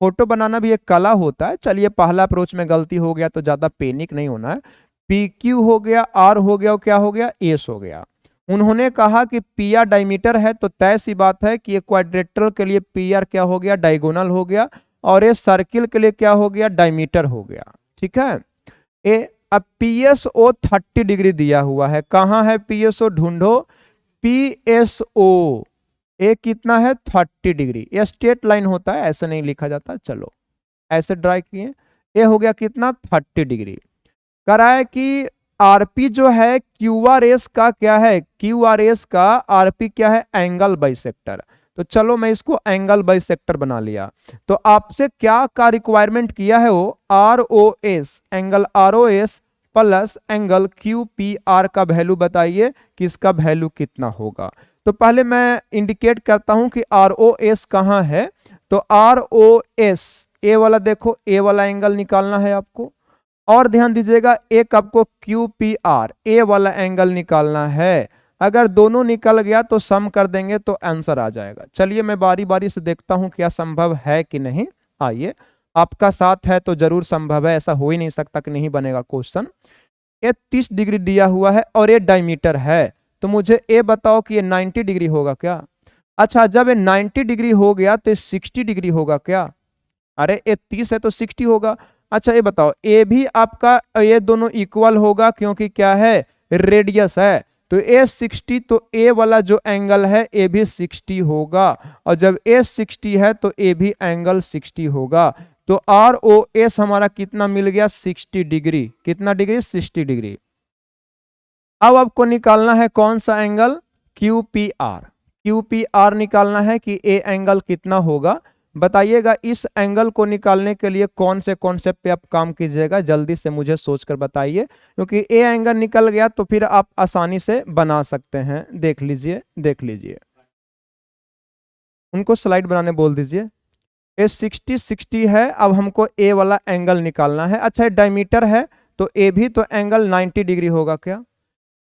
फोटो बनाना भी एक कला होता है। चलिए पहला अप्रोच में गलती हो गया तो ज्यादा पैनिक नहीं होना है। PQ हो गया R हो गया और क्या हो गया S हो गया। उन्होंने कहा कि PR डायमीटर है तो तय सी बात है कि ये क्वाड्रेटरल के लिए PR क्या हो गया डायगोनल हो गया और ये सर्किल के लिए क्या हो गया डायमीटर हो गया। ठीक है अब PSO 30 डिग्री दिया हुआ है। कहां है PSO ढूंढो। PSO ए कितना है 30 डिग्री। ये स्ट्रेट लाइन होता है ऐसे नहीं लिखा जाता। चलो ऐसे ड्राई किए ये हो गया कितना 30 डिग्री। करा है कि RP जो है QRS का क्या है QRS का RP क्या है एंगल बाइसेक्टर। तो चलो मैं इसको एंगल बाइसेक्टर बना लिया। तो आपसे क्या का रिक्वायरमेंट किया है वो ROS, angle ROS plus angle QPR का वैल्यू बताइए कि इसका वैल्यू कितना होगा। तो पहले मैं इंडिकेट करता हूं कि ROS कहां है। तो ROS ए वाला, देखो ए वाला एंगल निकालना है आपको, और ध्यान दीजिएगा एक आपको QPR ए वाला एंगल निकालना है। अगर दोनों निकल गया तो सम कर देंगे तो आंसर आ जाएगा। चलिए मैं बारी बारी से देखता हूं क्या संभव है कि नहीं। आइए, आपका साथ है तो जरूर संभव है, ऐसा हो ही नहीं सकता कि नहीं बनेगा क्वेश्चन। ये 30 डिग्री दिया हुआ है और ये डायमीटर है, तो मुझे ये बताओ कि ये 90 डिग्री होगा क्या। अच्छा, जब ये 90 डिग्री हो गया तो ये 60 डिग्री होगा क्या। अरे ये 30 है तो 60 होगा। अच्छा ये बताओ, ये भी आपका, ये दोनों इक्वल होगा क्योंकि क्या है, रेडियस है। तो ए 60, तो ए वाला जो एंगल है ए भी 60 होगा, और जब ए 60 है तो ए भी एंगल 60 होगा। तो ROS हमारा कितना मिल गया, 60 डिग्री। कितना डिग्री, 60 डिग्री। अब आपको निकालना है कौन सा एंगल, QPR। QPR निकालना है कि ए एंगल कितना होगा। बताइएगा इस एंगल को निकालने के लिए कौन से कॉन्सेप्ट पे आप काम कीजिएगा, जल्दी से मुझे सोचकर बताइए, क्योंकि ए एंगल निकल गया तो फिर आप आसानी से बना सकते हैं। देख लीजिए, देख लीजिए, उनको स्लाइड बनाने बोल दीजिए। ए 60 है, अब हमको ए वाला एंगल निकालना है। अच्छा डायमीटर है तो ए भी तो एंगल 90 डिग्री होगा क्या,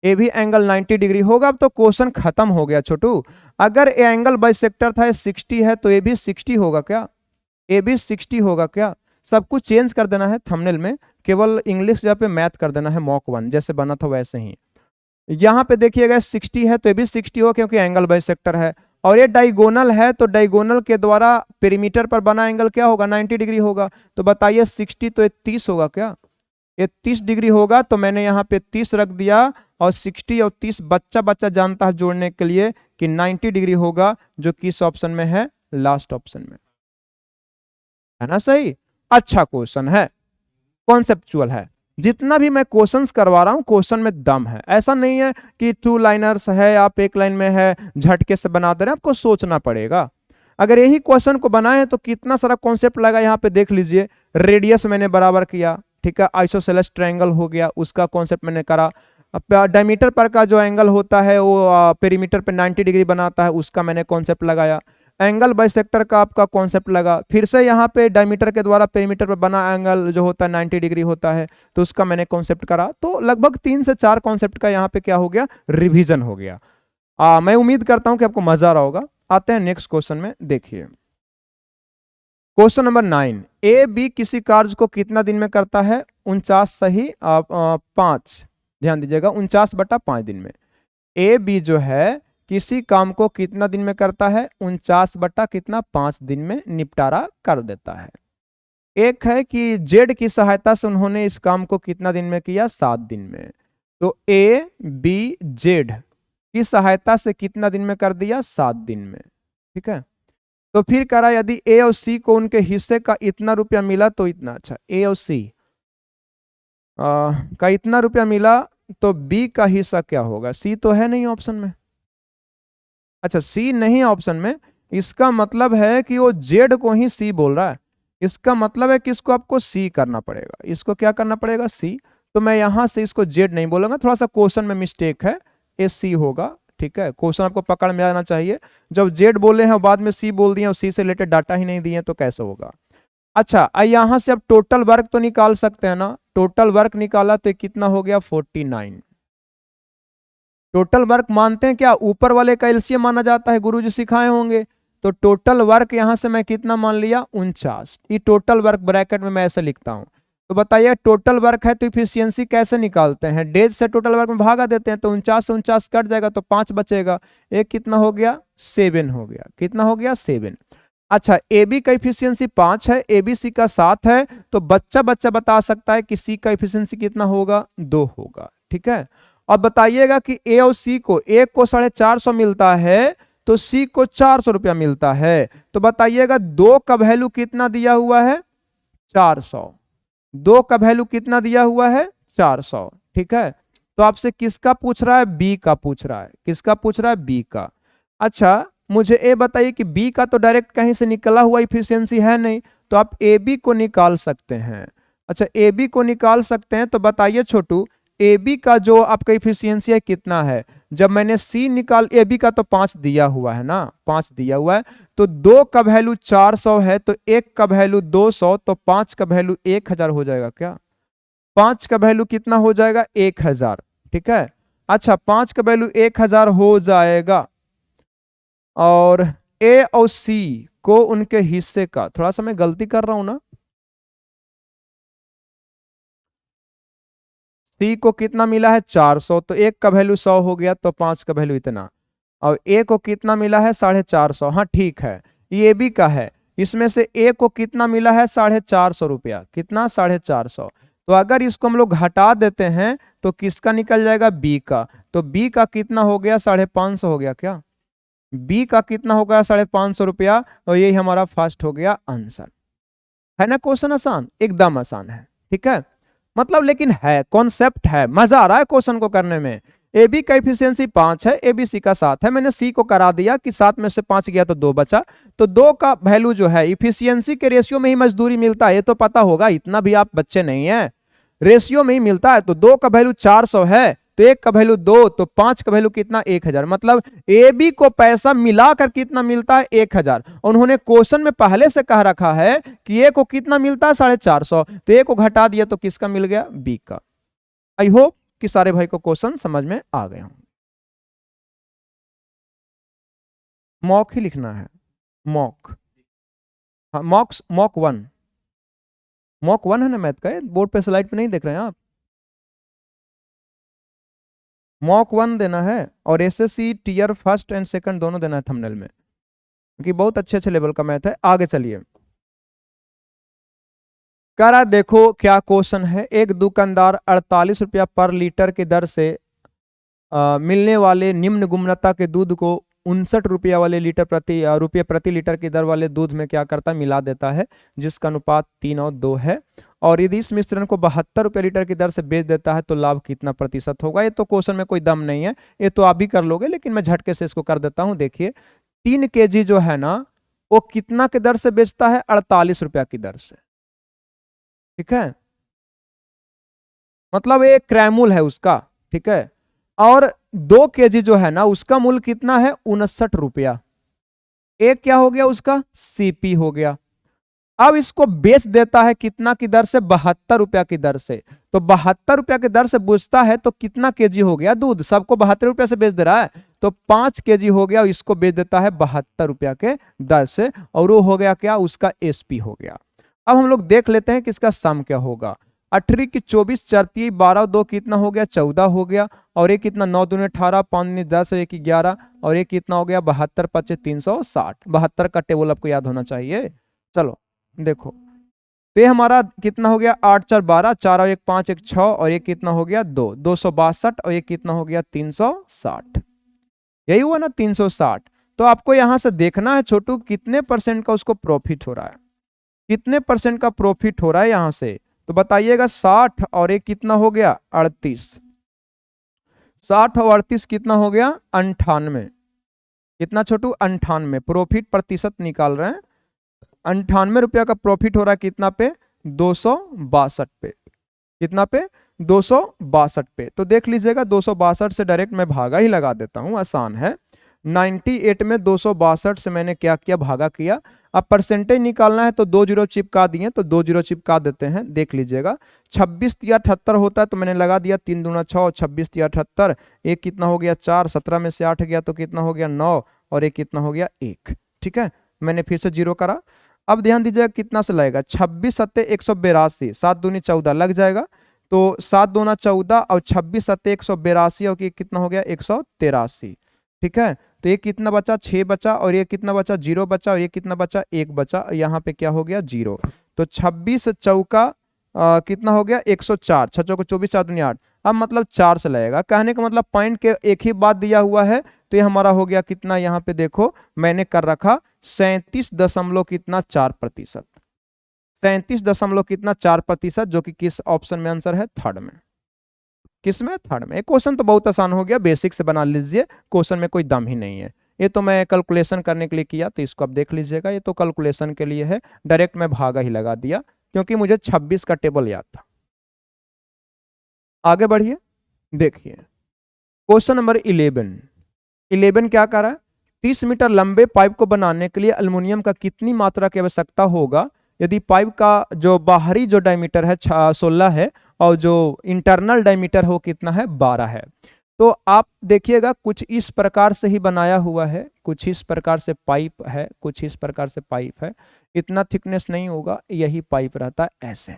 ए भी एंगल 90 डिग्री होगा। अब तो क्वेश्चन खत्म हो गया छोटू। अगर ए एंगल बाइसेक्टर था 60 है तो ए भी 60 होगा क्या, ए भी 60 होगा क्या। सब कुछ चेंज कर देना है थंबनेल में, केवल इंग्लिश जगह पे मैथ कर देना है, मॉक 1 जैसे बना था वैसे ही। यहाँ पे देखिएगा 60 है तो ये भी 60 होगा क्योंकि एंगल बाइसेक्टर है, और ये डायगोनल है तो डायगोनल के द्वारा पेरीमीटर पर बना एंगल क्या होगा, 90 डिग्री होगा। तो बताइए 60 तो ये 30 होगा क्या, ये 30 डिग्री होगा। तो मैंने यहाँ पे 30 रख दिया, और 60 और 30 बच्चा बच्चा जानता है जोड़ने के लिए कि 90 डिग्री होगा, जो किस ऑप्शन में है, लास्ट ऑप्शन में है ना सही। अच्छा क्वेश्चन है, कॉन्सेप्चुअल है। जितना भी मैं क्वेश्चंस करवा रहा हूं क्वेश्चन में दम है, ऐसा नहीं है कि 2 लाइनर्स है, आप एक लाइन में है झटके से बना दे रहे हैं, आपको सोचना पड़ेगा। अगर यही क्वेश्चन को बनाए तो कितना सारा कॉन्सेप्ट लगा, यहाँ पे देख लीजिए। रेडियस मैंने बराबर किया, ठीक है, आइसोसेलेस ट्रायंगल हो गया, उसका कॉन्सेप्ट मैंने करा। डायमीटर पर का जो एंगल होता है वो पेरीमीटर पे 90 डिग्री बनाता है, उसका मैंने कॉन्सेप्ट लगाया। एंगल बाइसेक्टर का आपका कॉन्सेप्ट लगा, फिर से यहाँ पे डायमीटर के द्वारा पेरीमीटर पर बना एंगल जो होता है 90 डिग्री होता है, तो उसका मैंने कॉन्सेप्ट करा। तो लगभग 3 से 4 कॉन्सेप्ट का यहाँ पे क्या हो गया, रिवीजन हो गया। मैं उम्मीद करता हूं कि आपको मजा आ रहा होगा। आते हैं नेक्स्ट क्वेश्चन में, देखिए क्वेश्चन नंबर 9। ए बी किसी कार्य को कितना दिन में करता है, 49 सही 5, ध्यान दीजिएगा 49/5 दिन में। ए बी जो है किसी काम को कितना दिन में करता है, 49/5 दिन में निपटारा कर देता है। एक है कि जेड की सहायता से उन्होंने इस काम को कितना दिन में किया, 7 दिन में। तो ए बी जेड की सहायता से कितना दिन में कर दिया, 7 दिन में, ठीक है। तो फिर करा, यदि ए और सी को उनके हिस्से का इतना रुपया मिला तो इतना। अच्छा ए और सी का इतना रुपया मिला तो बी का हिस्सा क्या होगा, सी तो है नहीं ऑप्शन में। अच्छा सी नहीं ऑप्शन में, इसका मतलब है कि वो जेड को ही सी बोल रहा है, इसका मतलब है कि इसको आपको सी करना पड़ेगा। इसको क्या करना पड़ेगा, सी। तो मैं यहां से इसको जेड नहीं बोलूंगा, थोड़ा सा क्वेश्चन में मिस्टेक है, ये सी होगा, ठीक है। क्वेश्चन आपको पकड़ में आना चाहिए, जब जेड बोले हैं बाद में सी बोल दिए और सी से रिलेटेड डाटा ही नहीं दिए तो कैसे होगा। अच्छा यहां से अब टोटल वर्क तो निकाल सकते हैं ना, टोटल वर्क निकाला तो कितना हो गया, 49। टोटल वर्क मानते हैं क्या, ऊपर वाले का एलसीएम माना जाता है, गुरुजी सिखाए होंगे। तो टोटल वर्क यहां से मैं कितना मान लिया, 49। ये टोटल वर्क ब्रैकेट में मैं ऐसे लिखता हूं। तो बताइए टोटल वर्क है तो इफिशियंसी कैसे निकालते हैं, डेज से टोटल वर्क में भागा देते हैं, तो 49 से 49 कट जाएगा तो 5 बचेगा। एक कितना हो गया, 7 हो गया। कितना हो गया, 7। अच्छा ए बी का इफिशियंसी 5 है, ए बी सी का 7 है, तो बच्चा बच्चा बता सकता है कि सी का इफिशियंसी कितना होगा, 2 होगा, ठीक है। अब बताइएगा कि ए और सी को, ए को 450 मिलता है तो सी को 400 रुपया मिलता है। तो बताइएगा 2 का वैल्यू कितना दिया हुआ है, 400। 2 का वैल्यू कितना दिया हुआ है, 400, ठीक है। तो आपसे किसका पूछ रहा है, बी का पूछ रहा है। किसका पूछ रहा है, बी का। अच्छा मुझे ए बताइए कि बी का तो डायरेक्ट कहीं से निकला हुआ इफिशियंसी है नहीं, तो आप ए बी को निकाल सकते हैं। अच्छा, ए बी को निकाल सकते हैं, तो बताइए छोटू ए बी का जो आपका इफिशियंसी है कितना है। जब मैंने सी निकाल, ए बी का तो 5 दिया हुआ है ना, 5 दिया हुआ है, तो 2 का वैल्यू 400 है, तो 1 का वैल्यू 200, तो 5 का वैल्यू 1000 हो जाएगा क्या? 5 का वैल्यू कितना हो जाएगा? 1000। ठीक है, अच्छा 5 का वैल्यू 1000 हो जाएगा, और ए और सी को उनके हिस्से का, थोड़ा सा मैं गलती कर रहा हूं ना, सी को कितना मिला है? 400, तो 1 का वैल्यू 100 हो गया, तो 5 का वैल्यू इतना, और ए को कितना मिला है? 450। हाँ ठीक है, ये बी का है, इसमें से ए को कितना मिला है? 450 रुपया। कितना? 450। तो अगर इसको हम लोग घटा देते हैं तो किसका निकल जाएगा? बी का। तो बी का कितना हो गया? 550 हो गया क्या? बी का कितना हो गया? 550 रुपया। और यही हमारा फर्स्ट हो गया आंसर। है ना क्वेश्चन आसान? एकदम आसान है। ठीक है, मतलब लेकिन है, कॉन्सेप्ट है, मजा आ रहा है क्वेश्चन को करने में। ए बी का इफिशियंसी 5 है, ए बी सी का 7 है, मैंने सी को करा दिया कि 7 में से 5 गया तो 2 बचा, तो 2 का वैल्यू जो है इफिशियंसी के रेशियो में ही मजदूरी मिलता है, ये तो पता होगा, इतना भी आप बच्चे नहीं है, रेशियो में ही मिलता है। तो 2 का वैल्यू 400 है, तो 1 का वैल्यू 2, तो 5 का वैल्यू कितना? 1000। मतलब ए बी को पैसा मिलाकर कितना मिलता है? 1000। उन्होंने क्वेश्चन में पहले से कह रखा है कि ए को कितना मिलता है? 450, तो ए को घटा दिया तो किसका मिल गया? बी का। आई होप कि सारे भाई को क्वेश्चन समझ में आ गए हों। मॉक ही लिखना है, मॉक। हाँ, मॉक 1, मॉक 1 है ना मैथ का, बोर्ड पे स्लाइड पे नहीं देख रहे हैं आप? मॉक 1 देना है, और SSC tier first and second दोनों देना है थंबनेल में, क्योंकि बहुत अच्छे अच्छे लेवल का मैथ है। आगे चलिए, कह रहा देखो क्या क्वेश्चन है। एक दुकानदार 48 रुपया पर लीटर की दर से मिलने वाले निम्न गुणवत्ता के दूध को 59 रुपया वाले रुपये प्रति लीटर की दर वाले दूध में क्या करता है? मिला देता है, जिसका अनुपात 3 और 2 है, और यदि इस मिश्रण को 72 रुपये लीटर की दर से बेच देता है तो लाभ कितना प्रतिशत होगा? ये तो क्वेश्चन में कोई दम नहीं है, ये तो आप भी कर लोगे, लेकिन मैं झटके से इसको कर देता हूं। देखिए 3 केजी जो है ना, वो कितना के दर से बेचता है? 48 रुपया की दर से। ठीक है, मतलब ये क्रैमूल है उसका। ठीक है, और 2 केजी जो है ना, उसका मूल्य कितना है? 59 रुपया। एक क्या हो गया? उसका सीपी हो गया। अब इसको बेच देता है कितना की दर से? 72 रुपया की दर से। तो 72 रुपया की दर से बेचता है तो कितना केजी हो गया दूध? सबको 72 रुपया से बेच दे रहा है, तो 5 केजी हो गया, इसको बेच देता है 72 रुपया के दर से, और वो हो गया क्या? उसका एसपी हो गया। अब हम लोग देख लेते हैं कि इसका सम क्या होगा। 18 की 24, 4 12, 2 कितना हो गया? 14 हो गया, और एक कितना? 9 दूने 18, 5 दूने 10, 1 11, और एक कितना हो गया? 72 25 360। 72 का टेबल आपको याद होना चाहिए। चलो देखो, तो ये हमारा कितना हो गया? 8 4 12, 4 और 1 5, 1 6, और एक कितना हो गया? 2 262, और एक कितना हो गया? 360। यही हुआ ना 360। तो आपको यहां से देखना है छोटू कितने परसेंट का उसको प्रॉफिट हो रहा है, कितने परसेंट का प्रॉफिट हो रहा है यहां से। तो बताइएगा 60, और एक कितना हो गया? 38। 60 और 38 कितना हो गया? 98। कितना छोटू? 98। प्रॉफिट प्रतिशत निकाल रहे हैं, 98 रुपया का प्रॉफिट हो रहा है कितना पे? 262 पे। कितना पे? 262 पे। तो देख लीजिएगा 262 से डायरेक्ट मैं भागा ही लगा देता हूं, आसान है। 98 में 262 से मैंने क्या किया? भागा किया। अब परसेंटेज निकालना है तो 2 जीरो चिपका दिए, तो 2 जीरो चिपका देते हैं। देख लीजिएगा 26 या 78 होता है, तो मैंने लगा दिया 3 दूना 6, 26 या 78, एक कितना हो गया? 4, 17 में से 8 गया तो कितना हो गया? 9, और एक कितना हो गया? 1। ठीक है, मैंने फिर से जीरो करा। अब ध्यान दीजिएगा कितना से लगेगा? 26 सत्ते 182, 7 दूनी 14 लग जाएगा, तो 7 दूना 14, और 26 सत्ते 182, और कितना हो गया? 183। ठीक है, तो ये कितना बचा? 6 बचा, और ये कितना बचा? 0 बचा, और ये कितना बचा? 1 बचा, यहाँ पे क्या हो गया? 0। तो 26 चौका कितना हो गया? 104, 6 चौका 24, 4 दूनी 8। अब मतलब 4 से लगेगा, कहने का मतलब पॉइंट के एक ही बात दिया हुआ है, तो ये हमारा हो गया कितना? यहाँ पे देखो मैंने कर रखा 37 दशमलव कितना? 4%। 37 दशमलव कितना? 4%, जो कि किस ऑप्शन में आंसर है? थर्ड में। किस में? थर्ड में। क्वेश्चन तो बहुत आसान हो गया, बेसिक से बना लीजिए, क्वेश्चन में कोई दम ही नहीं है। ये तो मैं कैलकुलेशन करने के लिए किया, तो इसको आप देख लीजिएगा, ये तो कैलकुलेशन के लिए है, डायरेक्ट मैं भागा ही लगा दिया क्योंकि मुझे 26 का टेबल याद था। आगे बढ़िए, देखिए क्वेश्चन नंबर 11 क्या कर रहा है, 30 मीटर लंबे पाइप को बनाने के लिए अल्युमिनियम का कितनी मात्रा की आवश्यकता होगा यदि पाइप का जो बाहरी जो डायमीटर है 16 है और जो इंटरनल डायमीटर हो कितना है 12 है। तो आप देखिएगा कुछ इस प्रकार से ही बनाया हुआ है, कुछ इस प्रकार से पाइप है, कुछ इस प्रकार से पाइप है, इतना थिकनेस नहीं होगा, यही पाइप रहता है ऐसे।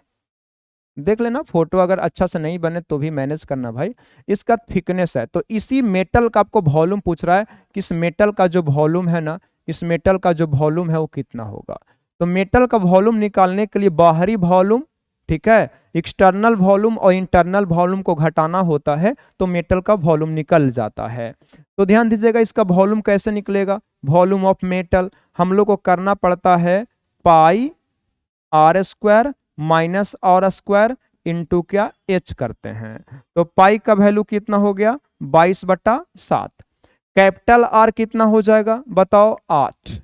देख लेना फोटो, अगर अच्छा से नहीं बने तो भी मैनेज करना भाई। इसका थिकनेस है, तो इसी मेटल का आपको वॉल्यूम पूछ रहा है कि इस मेटल का जो वॉल्यूम है ना, इस मेटल का जो वॉल्यूम है वो कितना होगा। तो मेटल का वॉल्यूम निकालने के लिए बाहरी वॉल्यूम, ठीक है, एक्सटर्नल वॉल्यूम और इंटरनल वॉल्यूम को घटाना होता है तो मेटल का वॉल्यूम निकल जाता है। तो ध्यान दीजिएगा इसका वॉल्यूम कैसे निकलेगा, वॉल्यूम ऑफ मेटल हम लोग को करना पड़ता है pi R square minus R square into क्या एच करते हैं। तो पाई का वैल्यू कितना हो गया 22/7। कैपिटल आर कितना हो जाएगा बताओ 8।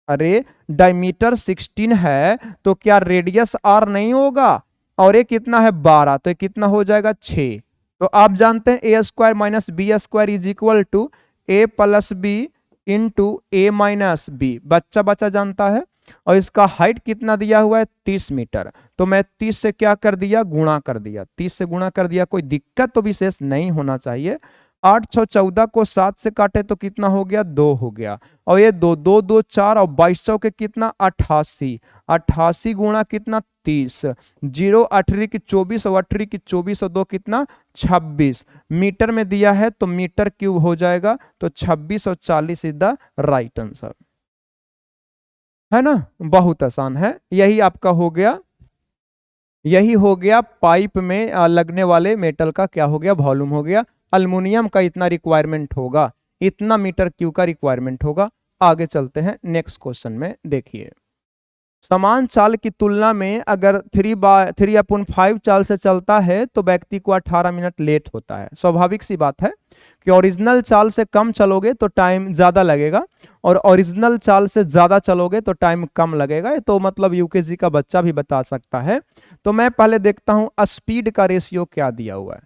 अरे डायमीटर 16 है तो क्या रेडियस आर नहीं होगा, और ये कितना है 12, तो ये कितना हो जाएगा 6। तो आप जानते हैं A square minus B square is equal to A plus B into A minus B, बच्चा बच्चा जानता है। और इसका हाइट कितना दिया हुआ है 30 मीटर, तो मैं 30 से क्या कर दिया गुणा कर दिया, 30 से गुणा कर दिया, कोई दिक्कत तो विशेष नहीं होना चाहिए। 8 6 14 को 7 से काटे तो कितना हो गया 2 हो गया, और ये 2 2 2 4 और 22 चौके कितना 88, 88 गुणा कितना 30, 0 18 की 24 और 18 की 24 और 2 कितना 26, मीटर में दिया है तो मीटर क्यूब हो जाएगा, तो 26 और 40 इज द राइट आंसर, है ना। बहुत आसान है, यही आपका हो गया, यही हो गया पाइप में लगने वाले मेटल का क्या हो गया वॉल्यूम हो गया। अल्युमिनियम का इतना रिक्वायरमेंट होगा, इतना मीटर क्यू का रिक्वायरमेंट होगा। आगे चलते हैं नेक्स्ट क्वेश्चन में, देखिए समान चाल की तुलना में अगर 3/5 चाल से चलता है तो व्यक्ति को 18 मिनट लेट होता है। स्वाभाविक सी बात है कि ओरिजिनल चाल से कम चलोगे तो टाइम ज्यादा लगेगा, और ओरिजिनल चाल से ज्यादा चलोगे तो टाइम कम लगेगा। ये तो मतलब यूकेजी का बच्चा भी बता सकता है। तो मैं पहले देखता हूं स्पीड का रेशियो क्या दिया हुआ है।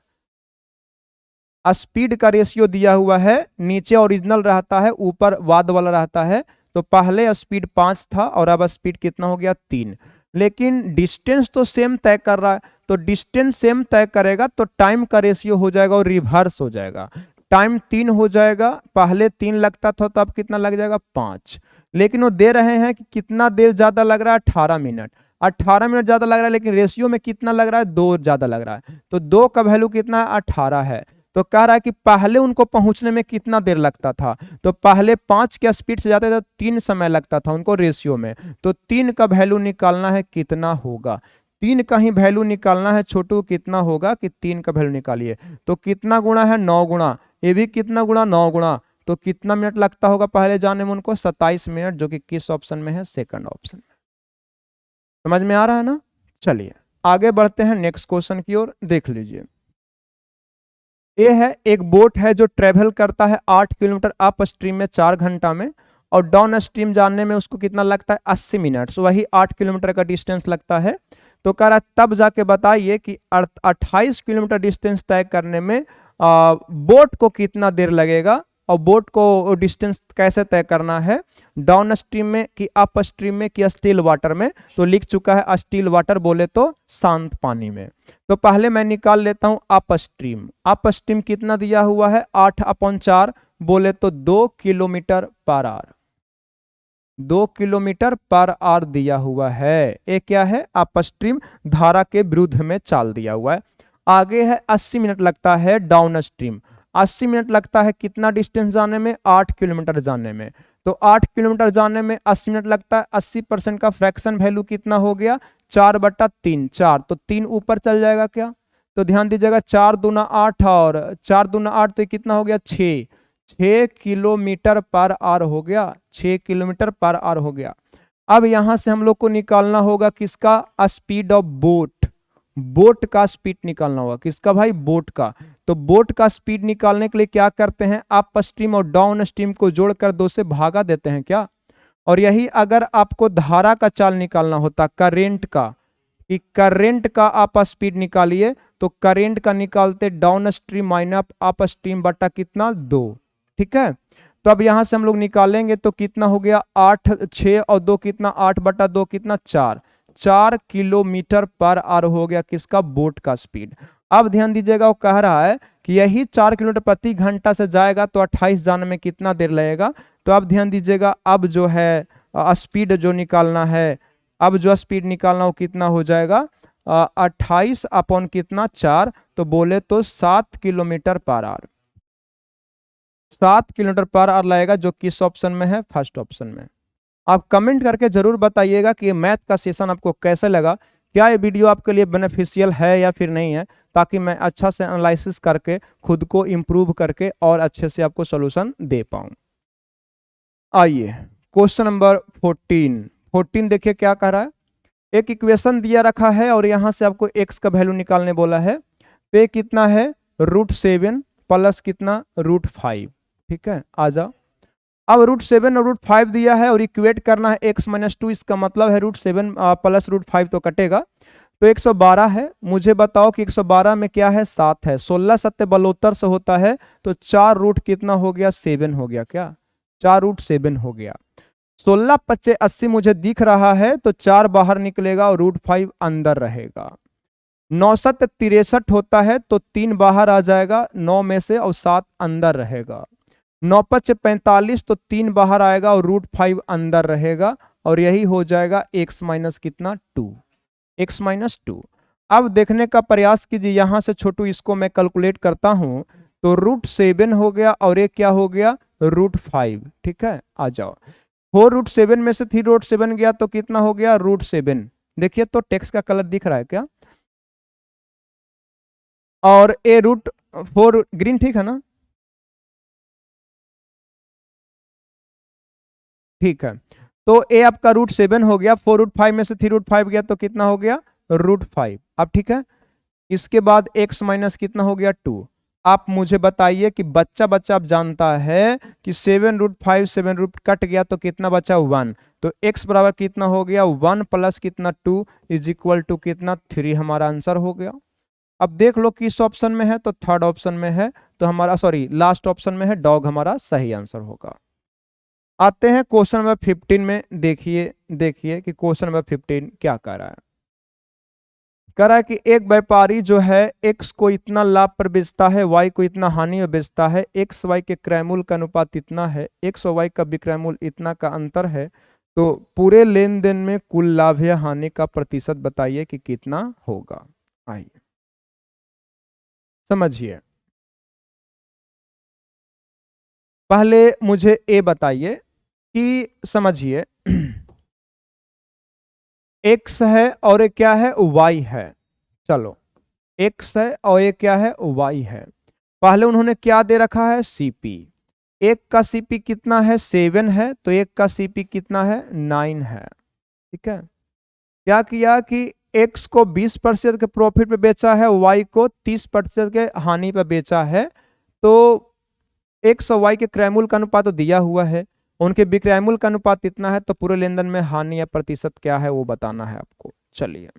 स्पीड का रेशियो दिया हुआ है, नीचे ओरिजिनल रहता है ऊपर वाद वाला रहता है। तो पहले स्पीड 5 था और अब स्पीड कितना हो गया 3, लेकिन डिस्टेंस तो सेम तय कर रहा है, तो डिस्टेंस सेम तय करेगा तो टाइम का रेशियो हो जाएगा और रिवर्स हो जाएगा। टाइम 3 हो जाएगा, पहले 3 लगता था तो अब कितना लग जाएगा 5, लेकिन वो दे रहे हैं कि कितना देर ज्यादा लग रहा है 18 मिनट, 18 मिनट ज्यादा लग रहा है, लेकिन रेशियो में कितना लग रहा है 2 ज्यादा लग रहा है। तो 2 का वैल्यू कितना है 18 है। तो कह रहा है कि पहले उनको पहुंचने में कितना देर लगता था, तो पहले 5 के स्पीड से जाते थे 3 समय लगता था उनको रेशियो में। तो 3 का वैल्यू निकालना है कितना होगा, 3 का ही वैल्यू निकालना है छोटू, कितना होगा कि 3 का वैल्यू निकालिए। तो कितना गुणा है 9 गुणा, ये भी कितना गुणा 9 गुणा, तो कितना मिनट लगता होगा पहले जाने में उनको 27 मिनट, जो कि किस ऑप्शन में है सेकंड ऑप्शन में। समझ में आ रहा है ना। चलिए आगे बढ़ते हैं नेक्स्ट क्वेश्चन की ओर, देख लीजिए। ये है एक बोट है जो ट्रेवल करता है 8 किलोमीटर अप स्ट्रीम में 4 घंटा में, और डाउन स्ट्रीम जानने में उसको कितना लगता है 80 मिनट, वही 8 किलोमीटर का डिस्टेंस लगता है। तो कह रहा है तब जाके बताइए कि 28 किलोमीटर डिस्टेंस तय करने में बोट को कितना देर लगेगा, और बोट को डिस्टेंस कैसे तय करना है, डाउन स्ट्रीम में कि अप स्ट्रीम में कि स्टिल वाटर में। तो लिख चुका है स्टिल वाटर, बोले तो शांत पानी में। तो पहले मैं निकाल लेता हूं अप स्ट्रीम। अप स्ट्रीम कितना दिया हुआ है 8/4, बोले तो 2 kilometre per hour, 2 kilometre per hour दिया हुआ है। ये क्या है अप स्ट्रीम, धारा के विरुद्ध में चाल दिया हुआ है। आगे है 80 मिनट लगता है डाउन स्ट्रीम, 80 मिनट लगता है कितना डिस्टेंस जाने में 8 किलोमीटर जाने में। तो 8 किलोमीटर जाने में 80 मिनट लगता है, 80% का फ्रैक्शन वैल्यू कितना हो गया 4/3, 4 तो 3 ऊपर चल जाएगा क्या। तो ध्यान दीजिएगा 4 दूना 8 और 4 दूना 8, तो कितना हो गया 6, 6 किलोमीटर पर आवर हो गया, 6 किलोमीटर पर आवर हो गया। अब यहां से हम लोग को निकालना होगा किसका स्पीड ऑफ बोट, बोट का स्पीड निकालना होगा। किसका भाई? बोट का। तो बोट का स्पीड निकालने के लिए क्या करते हैं, अप स्ट्रीम और डाउन स्ट्रीम को जोड़कर 2 से भागा देते हैं क्या। और यही अगर आपको धारा का चाल निकालना होता, करेंट का, कि करेंट का आप स्पीड निकालिए, तो करेंट का निकालते down stream minus up stream बटा कितना 2। ठीक है, तो अब यहां से हम लोग निकालेंगे तो कितना हो गया 8, 6 और 2 कितना 8 बटा 2 कितना 4 किलोमीटर पर आवर हो गया किसका? बोट का स्पीड। अब ध्यान दीजिएगा, वो कह रहा है कि यही 4 किलोमीटर प्रति घंटा से जाएगा तो 28 जाने में कितना देर लगेगा। तो अब ध्यान दीजिएगा, अब जो है स्पीड जो निकालना है, अब जो स्पीड निकालना वो कितना हो जाएगा 28 अपॉन कितना 4, तो बोले तो 7 kilometre per hour, 7 kilometre per hour लगेगा, जो किस ऑप्शन में है? फर्स्ट ऑप्शन में। आप कमेंट करके जरूर बताइएगा कि ये मैथ का सेशन आपको कैसे लगा, क्या ये वीडियो आपके लिए बेनिफिशियल है या फिर नहीं है, ताकि मैं अच्छा से एनालिसिस करके खुद को इम्प्रूव करके और अच्छे से आपको सोल्यूशन दे पाऊं। आइए क्वेश्चन नंबर 14 देखिए क्या कह रहा है। एक इक्वेशन दिया रखा है और यहां से आपको x का वैल्यू निकालने बोला है। तो ये कितना है? √7 प्लस कितना √5। ठीक है, आ जाओ। अब √7 और √5 दिया है और इक्वेट करना है x - 2, इसका मतलब है √7 प्लस √5 तो कटेगा, तो 112 है। मुझे बताओ कि 112 में क्या है? 7 है। 16 7 72 से होता है, तो 4 रूट कितना हो गया? 7 हो गया। क्या? 4√7 हो गया। 16 25 80 मुझे दिख रहा है, तो 4 बाहर निकलेगा और √5 अंदर रहेगा। 9 7 63 होता है, तो 3 बाहर आ जाएगा 9 में से और 7 अंदर रहेगा। 9 5 45, तो 3 बाहर आएगा और √5 अंदर रहेगा, और यही हो जाएगा x माइनस कितना 2, x माइनस 2। अब देखने का प्रयास कीजिए, यहां से छोटू इसको मैं कैलकुलेट करता हूं, तो √7 हो गया और ये क्या हो गया? √5। ठीक है, आ जाओ। 4√7 में से 3√7 गया तो कितना हो गया? √7। देखिए तो टेक्स्ट का कलर दिख रहा है क्या? और ए √4 ग्रीन, ठीक है ना? ठीक है, तो ए आपका √7 हो गया। 4√5 में से 3√5 गया तो कितना हो गया? √5। अब ठीक है, इसके बाद x माइनस कितना हो गया 2। आप मुझे बताइए कि बच्चा आप जानता है कि 7√5 7 रूट कट गया तो कितना बचा? 1। तो x बराबर कितना हो गया? 1 प्लस कितना 2 इज इक्वल टू कितना 3, हमारा आंसर हो गया। अब देख लो किस ऑप्शन में है, तो थर्ड ऑप्शन में है, तो हमारा सॉरी लास्ट ऑप्शन में है डॉग, हमारा सही आंसर होगा। आते हैं क्वेश्चन नंबर 15 में। देखिए कि क्वेश्चन नंबर 15 क्या कर रहा है। कह रहा है कि एक व्यापारी जो है x को इतना लाभ पर बेचता है, y को इतना हानि में बेचता है, x y के क्रयमूल्य का अनुपात इतना है, x और y का विक्रयमूल्य इतना का अंतर है, तो पूरे लेन देन में कुल लाभ या हानि का प्रतिशत बताइए कि कितना होगा। आइए समझिए, पहले मुझे ए बताइए कि समझिए x है और ये क्या है? y है। चलो, x है और ये क्या है? y है। पहले उन्होंने क्या दे रखा है? cp। एक का cp कितना है? 7 है, तो एक का cp कितना है? 9 है। ठीक है, क्या किया कि x को 20% के प्रॉफिट पे बेचा है, y को 30% के हानि पे बेचा है। तो x और y के क्रयमूल्य का अनुपात तो दिया हुआ है, उनके विक्रयमूल्य का अनुपात इतना है, तो पूरे लेन देन में हानि या प्रतिशत क्या है वो बताना है आपको। चलिए,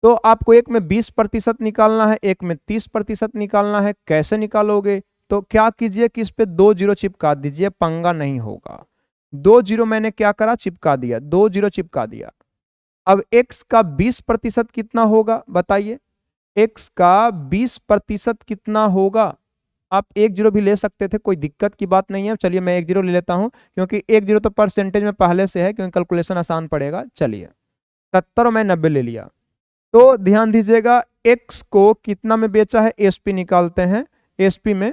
तो आपको एक में 20% निकालना है, एक में 30% निकालना है। कैसे निकालोगे? तो क्या कीजिए कि इस पे 2 जीरो चिपका दीजिए, पंगा नहीं होगा। 2 जीरो मैंने क्या करा? चिपका दिया, 2 जीरो चिपका दिया। अब x का 20% कितना होगा बताइए? x का 20% कितना होगा? आप 1 जीरो भी ले सकते थे, कोई दिक्कत की बात नहीं है। चलिए मैं 1 जीरो ले लेता हूं, क्योंकि 1 जीरो तो परसेंटेज में पहले से है, क्योंकि कैलकुलेशन आसान पड़ेगा। चलिए 70 और मैं 90 ले लिया। तो ध्यान दीजिएगा, x को कितना में बेचा है? एसपी निकालते हैं। एसपी में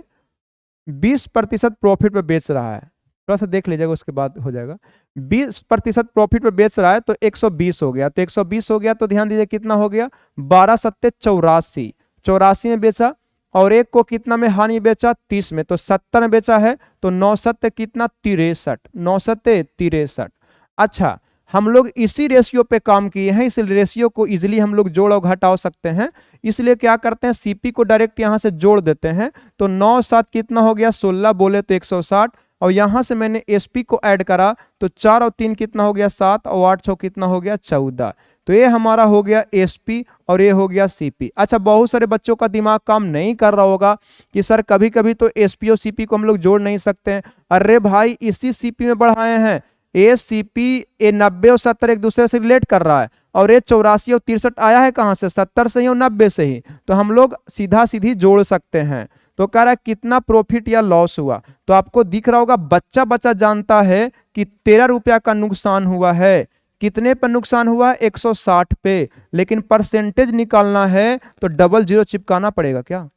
20% प्रॉफिट पे बेच रहा है, थोड़ा सा देख लीजिएगा उसके बाद हो जाएगा। 20% प्रॉफिट पे बेच रहा है, तो 120 हो गया। तो 120 हो गया, तो ध्यान दीजिए कितना हो गया? 12 सत्ते 84, 84 में बेचा। और एक को कितना में हानि बेचा? 30 में। तो 70 में बेचा है, तो 9 सत्ते कितना? 63, 9 सत्ते 63। अच्छा, हम लोग इसी रेशियो पे काम किए हैं, इस रेशियो को इजीली हम लोग जोड़ और घटा सकते हैं। इसलिए क्या करते हैं, सीपी को डायरेक्ट यहां से जोड़ देते हैं। तो 9 7 कितना हो गया, 16 बोले तो 160, और यहां से मैंने एसपी को ऐड करा तो 4 और 3 कितना हो गया 7, और 8 6 कितना हो गया 14। तो ये हमारा हो गया एसपी और ये हो गया सीपी। अच्छा, बहुत सारे बच्चों का दिमाग काम नहीं कर रहा होगा कि सर कभी कभी तो एसपी और सीपी को हम लोग जोड़ नहीं सकते हैं। अरे भाई, इसी सीपी में बढ़ाए हैं। ये सीपी, ये 90 और 70 एक दूसरे से रिलेट कर रहा है, और ये 84 और 63 आया है कहां से, 70 से ही और 90 से ही। तो हम लोग सीधा सीधी जोड़ सकते हैं। तो कह रहा है कितना प्रॉफिट या लॉस हुआ, तो आपको दिख रहा होगा बच्चा बच्चा जानता है कि 13 रुपया का नुकसान हुआ है। कितने पर नुकसान हुआ, 160 पे। लेकिन परसेंटेज निकालना है तो डबल जीरो चिपकाना पड़ेगा क्या,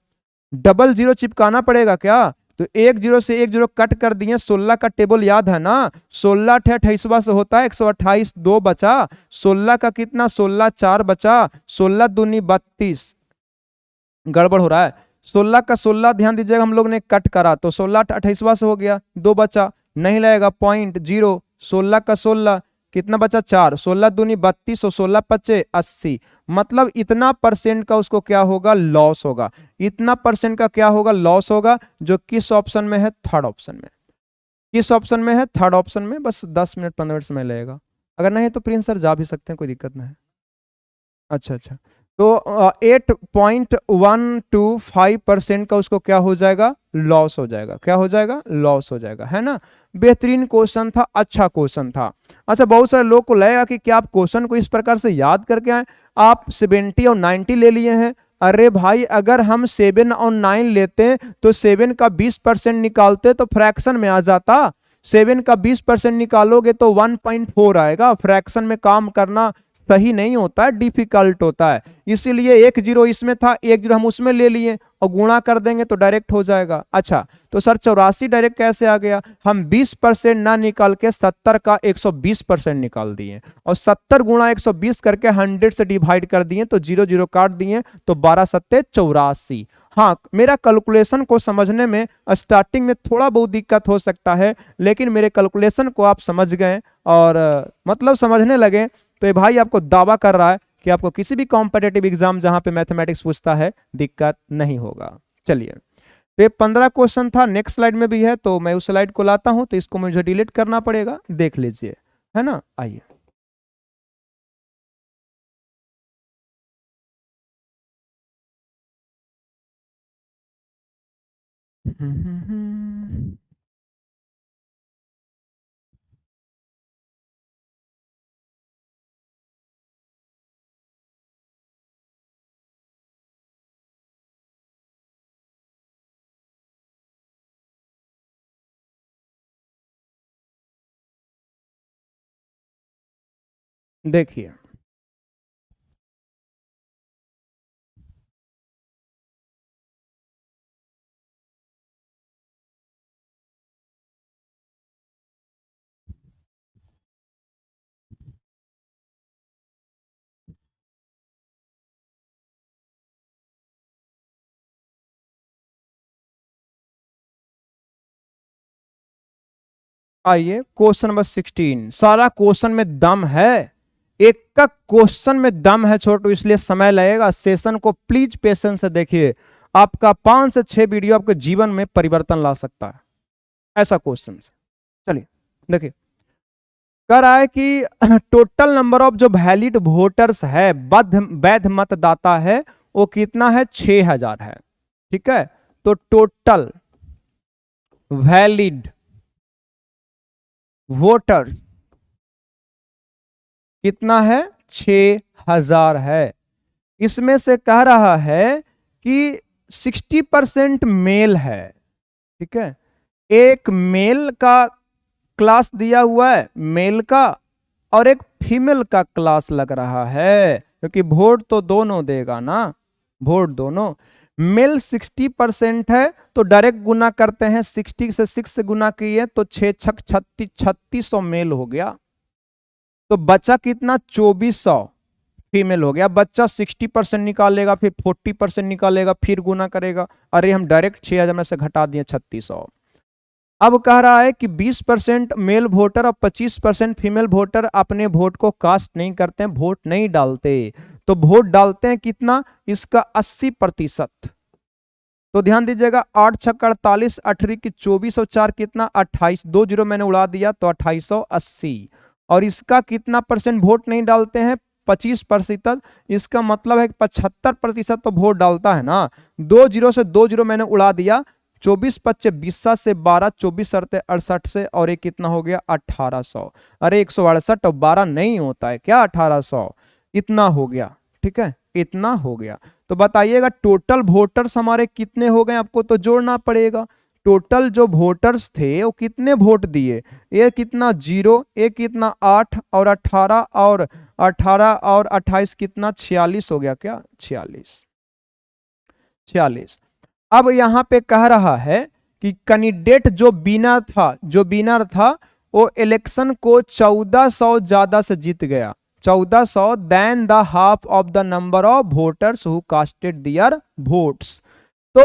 डबल जीरो चिपकाना पड़ेगा क्या। तो एक जीरो से एक जीरो कट कर दिए, 16 का टेबल याद है ना, 16 28वां से होता है 128, 2 बचा, 16 का कितना 16 4 बचा, 16 दूनी 32, गड़बड़ हो रहा है। 16 का 16 ध्यान दीजिएगा, हम लोग ने कट करा तो 16 28वां से हो गया, 2 बचा, नहीं लगेगा, पॉइंट जीरो। 16 का 16 कितना बचा 4, 16 दूनी 32 और 16 पचे 80। मतलब इतना परसेंट का उसको क्या होगा, लॉस होगा। इतना परसेंट का क्या होगा, लॉस होगा। जो किस ऑप्शन में है, थर्ड ऑप्शन में। किस ऑप्शन में है, थर्ड ऑप्शन में। बस 10 मिनट 15 मिनट समय लगेगा, अगर नहीं तो प्रिंस सर जा भी सकते हैं, कोई दिक्कत नहीं है। अच्छा अच्छा, तो 8.125% का उसको क्या हो जाएगा, लॉस हो जाएगा। क्या हो जाएगा, लॉस हो जाएगा, है ना। बेहतरीन क्वेश्चन था, अच्छा क्वेश्चन था। अच्छा, बहुत सारे लोग को लगेगा कि क्या आप क्वेश्चन को इस प्रकार से याद करके आए, आप 70 और 90 ले लिए हैं। अरे भाई, अगर हम 7 और 9 लेते तो 7 का 20% निकालते तो फ्रैक्शन में आ जाता। 7 का 20% निकालोगे तो 1.4 आएगा। फ्रैक्शन में काम करना सही नहीं होता है, डिफिकल्ट होता है। इसीलिए एक जीरो इसमें था, एक जीरो हम उसमें ले लिए और गुणा कर देंगे तो डायरेक्ट हो जाएगा। अच्छा, तो सर 84 डायरेक्ट कैसे आ गया, हम 20% ना निकाल के 70 का 120% निकाल दिए, और 70 गुणा 120 करके 100 से डिवाइड कर दिए, तो जीरो जीरो काट दिए, तो 12 सत्ते 84। हाँ, मेरा कैलकुलेशन को समझने में स्टार्टिंग में थोड़ा बहुत दिक्कत हो सकता है, लेकिन मेरे कैलकुलेशन को आप समझ गए और मतलब समझने लगे, तो ये भाई आपको दावा कर रहा है कि आपको किसी भी कॉम्पिटेटिव एग्जाम जहां पे मैथमेटिक्स पूछता है दिक्कत नहीं होगा। चलिए, तो ये 15 क्वेश्चन था, नेक्स्ट स्लाइड में भी है, तो मैं उस स्लाइड को लाता हूं, तो इसको मुझे डिलीट करना पड़ेगा, देख लीजिए, है ना। आइए, देखिए, आइए क्वेश्चन नंबर 16। सारा क्वेश्चन में दम है, एक का क्वेश्चन में दम है छोटू, इसलिए समय लगेगा। सेशन को प्लीज पेशेंस से देखिए, आपका 5 से 6 वीडियो आपके जीवन में परिवर्तन ला सकता है, ऐसा क्वेश्चन है। चलिए देखिए, कह रहा है कि टोटल नंबर ऑफ जो वैलिड वोटर्स है, वैध मतदाता है, वो कितना है, 6000 है। ठीक है, तो टोटल वैलिड वोटर्स कितना है, 6000 है। इसमें से कह रहा है कि 60% मेल है। ठीक है, एक मेल का क्लास दिया हुआ है, मेल का, और एक फीमेल का क्लास लग रहा है, क्योंकि वोट तो दोनों देगा ना, वोट दोनों। मेल 60% है, तो डायरेक्ट गुना करते हैं, 60 से 6 से गुना किए तो 6 छक 36, 3600 मेल हो गया। तो बचा कितना, 2400 फीमेल हो गया। बच्चा 60% निकालेगा, फिर 40% निकालेगा, फिर गुना करेगा। अरे हम डायरेक्ट 6000 में से घटा दिए 3600। अब कह रहा है कि 20% मेल वोटर और 25% फीमेल वोटर अपने वोट को कास्ट नहीं करते हैं, वोट नहीं डालते। तो वोट डालते हैं कितना, इसका 80%। तो ध्यान दीजिएगा, 8 छक्का 48, 18 की 24 और 4 कितना 28, 2 जीरो मैंने उड़ा दिया तो 2880। और इसका कितना परसेंट वोट नहीं डालते हैं, 25%। इसका मतलब है कि 75% तो वोट डालता है ना। 2 जीरो से 2 जीरो मैंने उड़ा दिया, 24 पच्चे 20 से 12, 24 सरते 68 से, और एक कितना हो गया 1800। अरे 168 और 12 नहीं होता है क्या, 1800 इतना हो गया। ठीक है, इतना हो गया। तो बताइएगा टोटल वोटर्स हमारे कितने हो गए, आपको तो जोड़ना पड़ेगा। टोटल जो वोटर्स थे वो कितने वोट दिए, ये कितना 0, ये कितना 8 और 18 और 18 और 28 कितना 46 हो गया क्या, 46। अब यहां पे कह रहा है कि कैंडिडेट जो विनर था वो इलेक्शन को 1400 ज्यादा से जीत गया। 1400 than the half of the number of voters who casted their votes. तो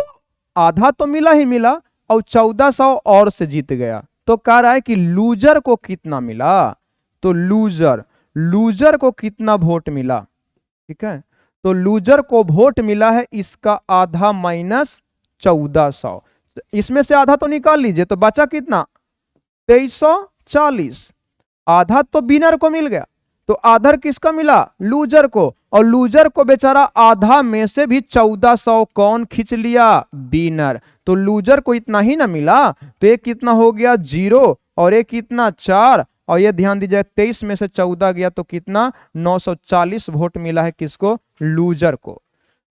आधा तो मिला ही मिला और 1400 और से जीत गया। तो कह रहा है कि लूजर को कितना मिला, तो लूजर को कितना वोट मिला। ठीक है, तो लूजर को वोट मिला है इसका आधा माइनस 1400। इसमें से आधा तो निकाल लीजिए, तो बचा कितना 2340। आधा तो विनर को मिल गया, तो आधा किसका मिला, लूजर को। और लूजर को बेचारा आधा में से भी 1400 कौन खींच लिया, विनर। तो लूजर को इतना ही ना मिला, तो ये कितना हो गया 0 और ये कितना 4, और ये ध्यान दीजिए 23 में से 14 गया तो कितना 940 वोट मिला है किसको, लूजर को।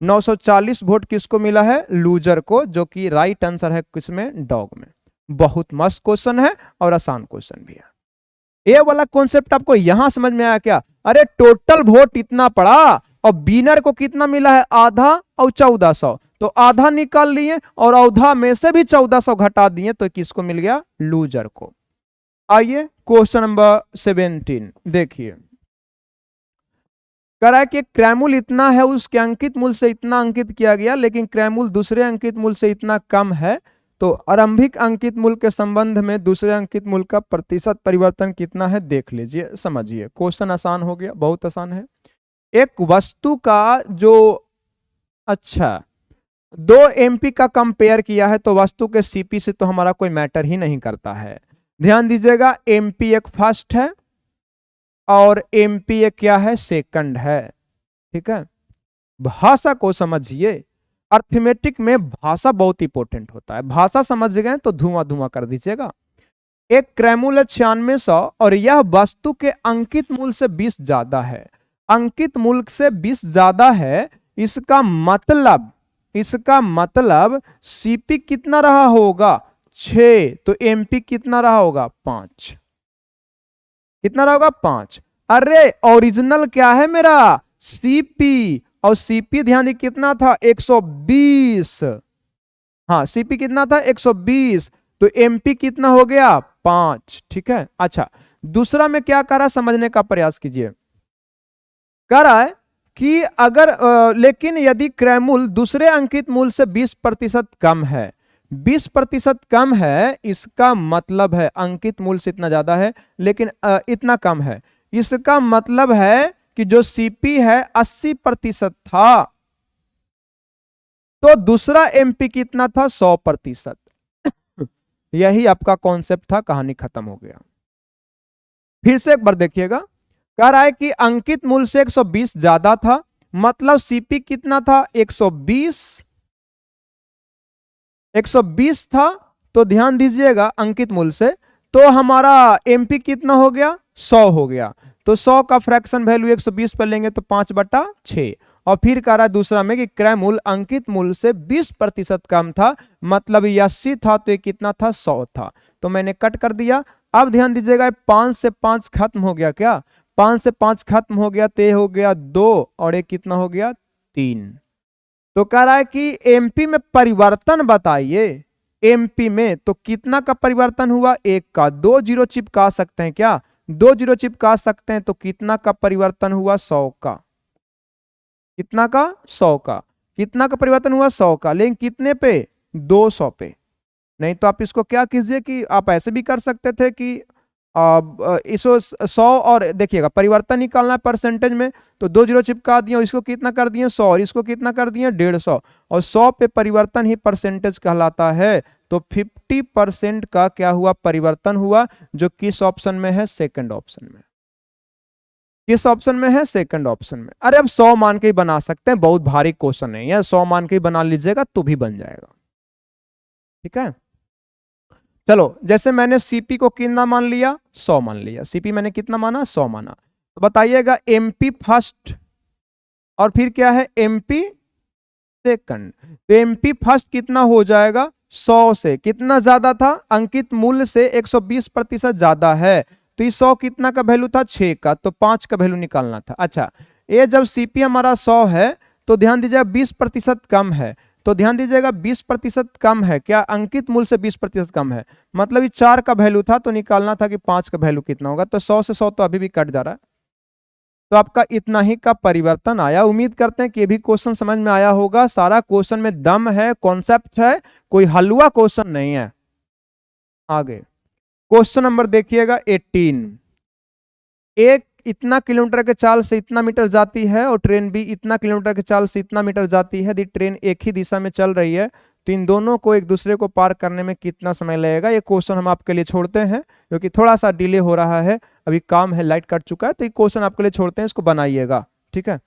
940 वोट किसको मिला है, लूजर को, जो कि राइट आंसर है किसमें, डॉग में। बहुत मस्त क्वेश्चन है और आसान क्वेश्चन भी है। ये वाला कॉन्सेप्ट आपको यहां समझ में आया क्या, अरे टोटल वोट इतना पड़ा और विनर को कितना मिला है, आधा और 1400। तो आधा निकाल लिए और आधा में से भी 1400 घटा दिए तो किसको मिल गया, लूजर को। आइए क्वेश्चन नंबर 17 देखिए। कह रहा है कि क्रैमूल इतना है, उसके अंकित मूल्य से इतना अंकित किया गया, लेकिन क्रैमूल दूसरे अंकित मूल्य से इतना कम है। तो आरंभिक अंकित मूल्य के संबंध में दूसरे अंकित मूल्य का प्रतिशत परिवर्तन कितना है, देख लीजिए, समझिए। क्वेश्चन आसान हो गया, बहुत आसान है। एक वस्तु का जो, अच्छा 2 एमपी का कंपेयर किया है, तो वस्तु के सीपी से तो हमारा कोई मैटर ही नहीं करता है। ध्यान दीजिएगा, एमपी एक फर्स्ट है और एमपी एक क्या है, सेकंड है। ठीक है, भाषा को समझिए। अर्थमेटिक में भाषा बहुत इंपॉर्टेंट होता है, भाषा समझ गए तो धुआं धुआं कर दीजिएगा। एक क्रैमूल है 9600 और यह वस्तु के अंकित मूल्य से 20 ज्यादा है। अंकित मूल्य से 20 ज्यादा है, इसका मतलब सीपी कितना रहा होगा, 6। तो एमपी कितना रहा होगा, 5। कितना रहा होगा, 5। अरे ओरिजिनल क्या है मेरा, सीपी, और सीपी ध्यान दी कितना था, 120। हाँ, सीपी कितना था, 120। तो एमपी कितना हो गया, 5। ठीक है, अच्छा दूसरा में क्या कर रहा, समझने का प्रयास कीजिए। कह रहा है कि अगर लेकिन यदि क्रैमूल दूसरे अंकित मूल्य से 20% कम है, 20% कम है, इसका मतलब है अंकित मूल्य से इतना ज्यादा है लेकिन इतना कम है, इसका मतलब है कि जो सीपी है 80% था, तो दूसरा एमपी कितना था, 100%। यही आपका कॉन्सेप्ट था, कहानी खत्म हो गया। फिर से एक बार देखिएगा, कह रहा है कि अंकित मूल्य से 120 ज्यादा था, मतलब सीपी कितना था, 120 था। तो ध्यान दीजिएगा अंकित मूल्य से, तो हमारा एमपी कितना हो गया, 100 हो गया। तो 100 का फ्रैक्शन वैल्यू 120 पर लेंगे तो 5/6। और फिर कह रहा है दूसरा में कि क्रय मूल्य अंकित मूल्य से 20% कम था, मतलब 80 था, तो ये कितना था, 100 था। तो मैंने कट कर दिया। अब ध्यान दीजिएगा, 5 से 5 खत्म हो गया क्या, 5 से 5 खत्म हो गया, तो ये हो गया 2 और ये कितना हो गया, 3। तो कह रहा है कि एमपी में परिवर्तन बताइए। एमपी में तो कितना का परिवर्तन हुआ, 1 का। 2 जीरो चिपका सकते हैं क्या, 2 जीरो चिपका सकते हैं, तो कितना का परिवर्तन हुआ, 100 का। कितना का, 100 का। कितना का परिवर्तन हुआ, 100 का, लेकिन कितने पे, 200 पे। नहीं तो आप इसको क्या कीजिए कि आप ऐसे भी कर सकते थे कि इसको 100 और देखिएगा परिवर्तन निकालना है परसेंटेज में, तो 2 जीरो चिपका दिए और इसको कितना कर दिए 100 और इसको कितना कर दिए 150 और 100 पे परिवर्तन ही परसेंटेज कहलाता है। तो 50% का क्या हुआ परिवर्तन हुआ, जो किस ऑप्शन में है सेकंड ऑप्शन में। किस ऑप्शन में है सेकंड ऑप्शन में। अरे अब 100 मान के ही बना सकते हैं, बहुत भारी क्वेश्चन नहीं है, 100 मान के ही बना लीजिएगा तो भी बन जाएगा। ठीक है, चलो जैसे मैंने सीपी को कितना मान लिया 100 मान लिया, सीपी मैंने कितना माना 100 माना, तो बताइएगा एमपी फर्स्ट और फिर क्या है एमपी सेकंड। तो एमपी फर्स्ट कितना हो जाएगा 100 से कितना ज्यादा था, अंकित मूल्य से 120% ज्यादा है, तो इस 100 कितना का वैल्यू था 6 का, तो 5 का वैल्यू निकालना था। अच्छा ये जब सीपी हमारा 100 है तो ध्यान दीजिएगा 20% कम है, तो ध्यान दीजिएगा 20% कम है, क्या अंकित मूल्य से 20% कम है, मतलब ये 4 का वैल्यू था तो निकालना था कि 5 का वैल्यू कितना होगा, तो 100 से 100 तो अभी भी कट जा रहा है, तो आपका इतना ही का परिवर्तन आया। उम्मीद करते हैं कि ये भी क्वेश्चन समझ में आया होगा, सारा क्वेश्चन में दम है, कॉन्सेप्ट है, कोई हलवा क्वेश्चन नहीं है। आगे क्वेश्चन नंबर देखिएगा 18, एक इतना किलोमीटर के चाल से इतना मीटर जाती है और ट्रेन भी इतना किलोमीटर के चाल से इतना मीटर जाती है, यदि ट्रेन एक ही दिशा में चल रही है तो इन दोनों को एक दूसरे को पार करने में कितना समय लगेगा। ये क्वेश्चन हम आपके लिए छोड़ते हैं क्योंकि थोड़ा सा डिले हो रहा है, अभी काम है, लाइट कट चुका है, तो ये क्वेश्चन आपके लिए छोड़ते हैं, इसको बनाइएगा। ठीक है,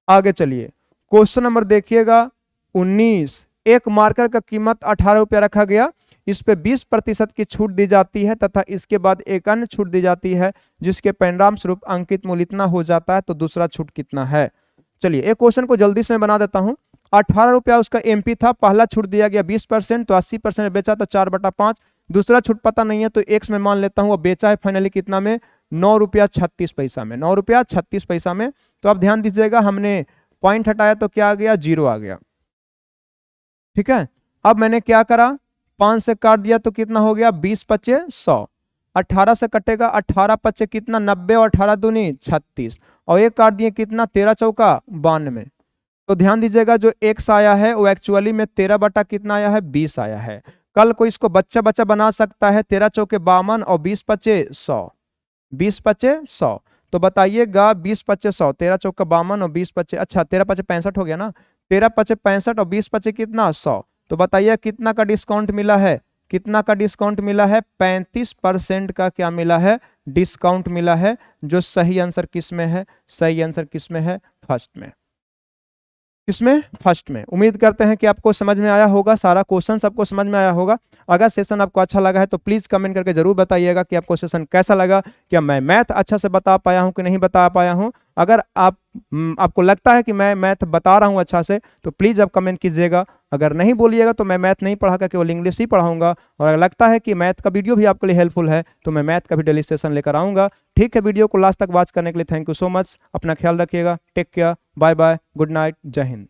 आगे चलिए क्वेश्चन नंबर देखिएगा 19, एक मार्कर का कीमत 18 रुपया रखा गया, इस पे 20% की छूट दी जाती है तथा इसके बाद एक अन्य छूट दी जाती है जिसके परिणाम स्वरूप अंकित मूल्य इतना हो जाता है, तो दूसरा छूट कितना है। चलिए एक क्वेश्चन को जल्दी से मैं बना देता हूं। 18 रुपया उसका एमपी था, पहला छूट दिया गया 20%, तो 80% बेचा तो 4/5, दूसरा छूट पता नहीं है तो एक्स में मान लेता हूं, और बेचा है फाइनली कितना में 9 रुपया 36 पैसा में, 9 रुपया 36 पैसा में। तो अब ध्यान दीजिएगा हमने पॉइंट हटाया तो क्या आ गया 0 आ गया। ठीक है, अब मैंने क्या करा 5 से काट दिया तो कितना हो गया 20 पचे 100, 18 से कटेगा 18 पचे कितना 90 और 18 दूनी 36, और एक काट दिए कितना 13 चौका 92। तो ध्यान दीजिएगा जो एक्स आया है वो एक्चुअली में 13 बटा कितना आया है 20 आया है। कल को इसको बच्चा बच्चा बना सकता है, 13 चौके 52 और 20 पचे 100, 20 पचे 100। तो बताइएगा 20 पचे 100, 13 चौका 52 और 20 पचे, अच्छा 13 पचे 65 हो गया ना, 13 पचे 65 और 20 पचे कितना 100। तो बताइए कितना का डिस्काउंट मिला है, कितना का डिस्काउंट मिला है 35% का क्या मिला है डिस्काउंट मिला है। जो सही आंसर किस में है, सही आंसर किस में है फर्स्ट में, किसमें फर्स्ट में। उम्मीद करते हैं कि आपको समझ में आया होगा, सारा क्वेश्चन सबको समझ में आया होगा। अगर सेशन आपको अच्छा लगा है तो प्लीज कमेंट करके जरूर बताइएगा कि आपको सेशन कैसा लगा, क्या मैं मैथ अच्छा से बता पाया हूं कि नहीं बता पाया हूं। अगर आपको लगता है कि मैं मैथ बता रहा हूं अच्छा से तो प्लीज आप कमेंट कीजिएगा, अगर नहीं बोलिएगा तो मैं मैथ नहीं पढ़ाकर केवल इंग्लिश ही पढ़ाऊंगा। और अगर लगता है कि मैथ का वीडियो भी आपके लिए हेल्पफुल है तो मैं मैथ का भी डेली सेशन लेकर आऊंगा। ठीक है, वीडियो को लास्ट तक वॉच करने के लिए थैंक यू सो मच, अपना ख्याल रखिएगा, take care, bye bye, good night, जय हिंद।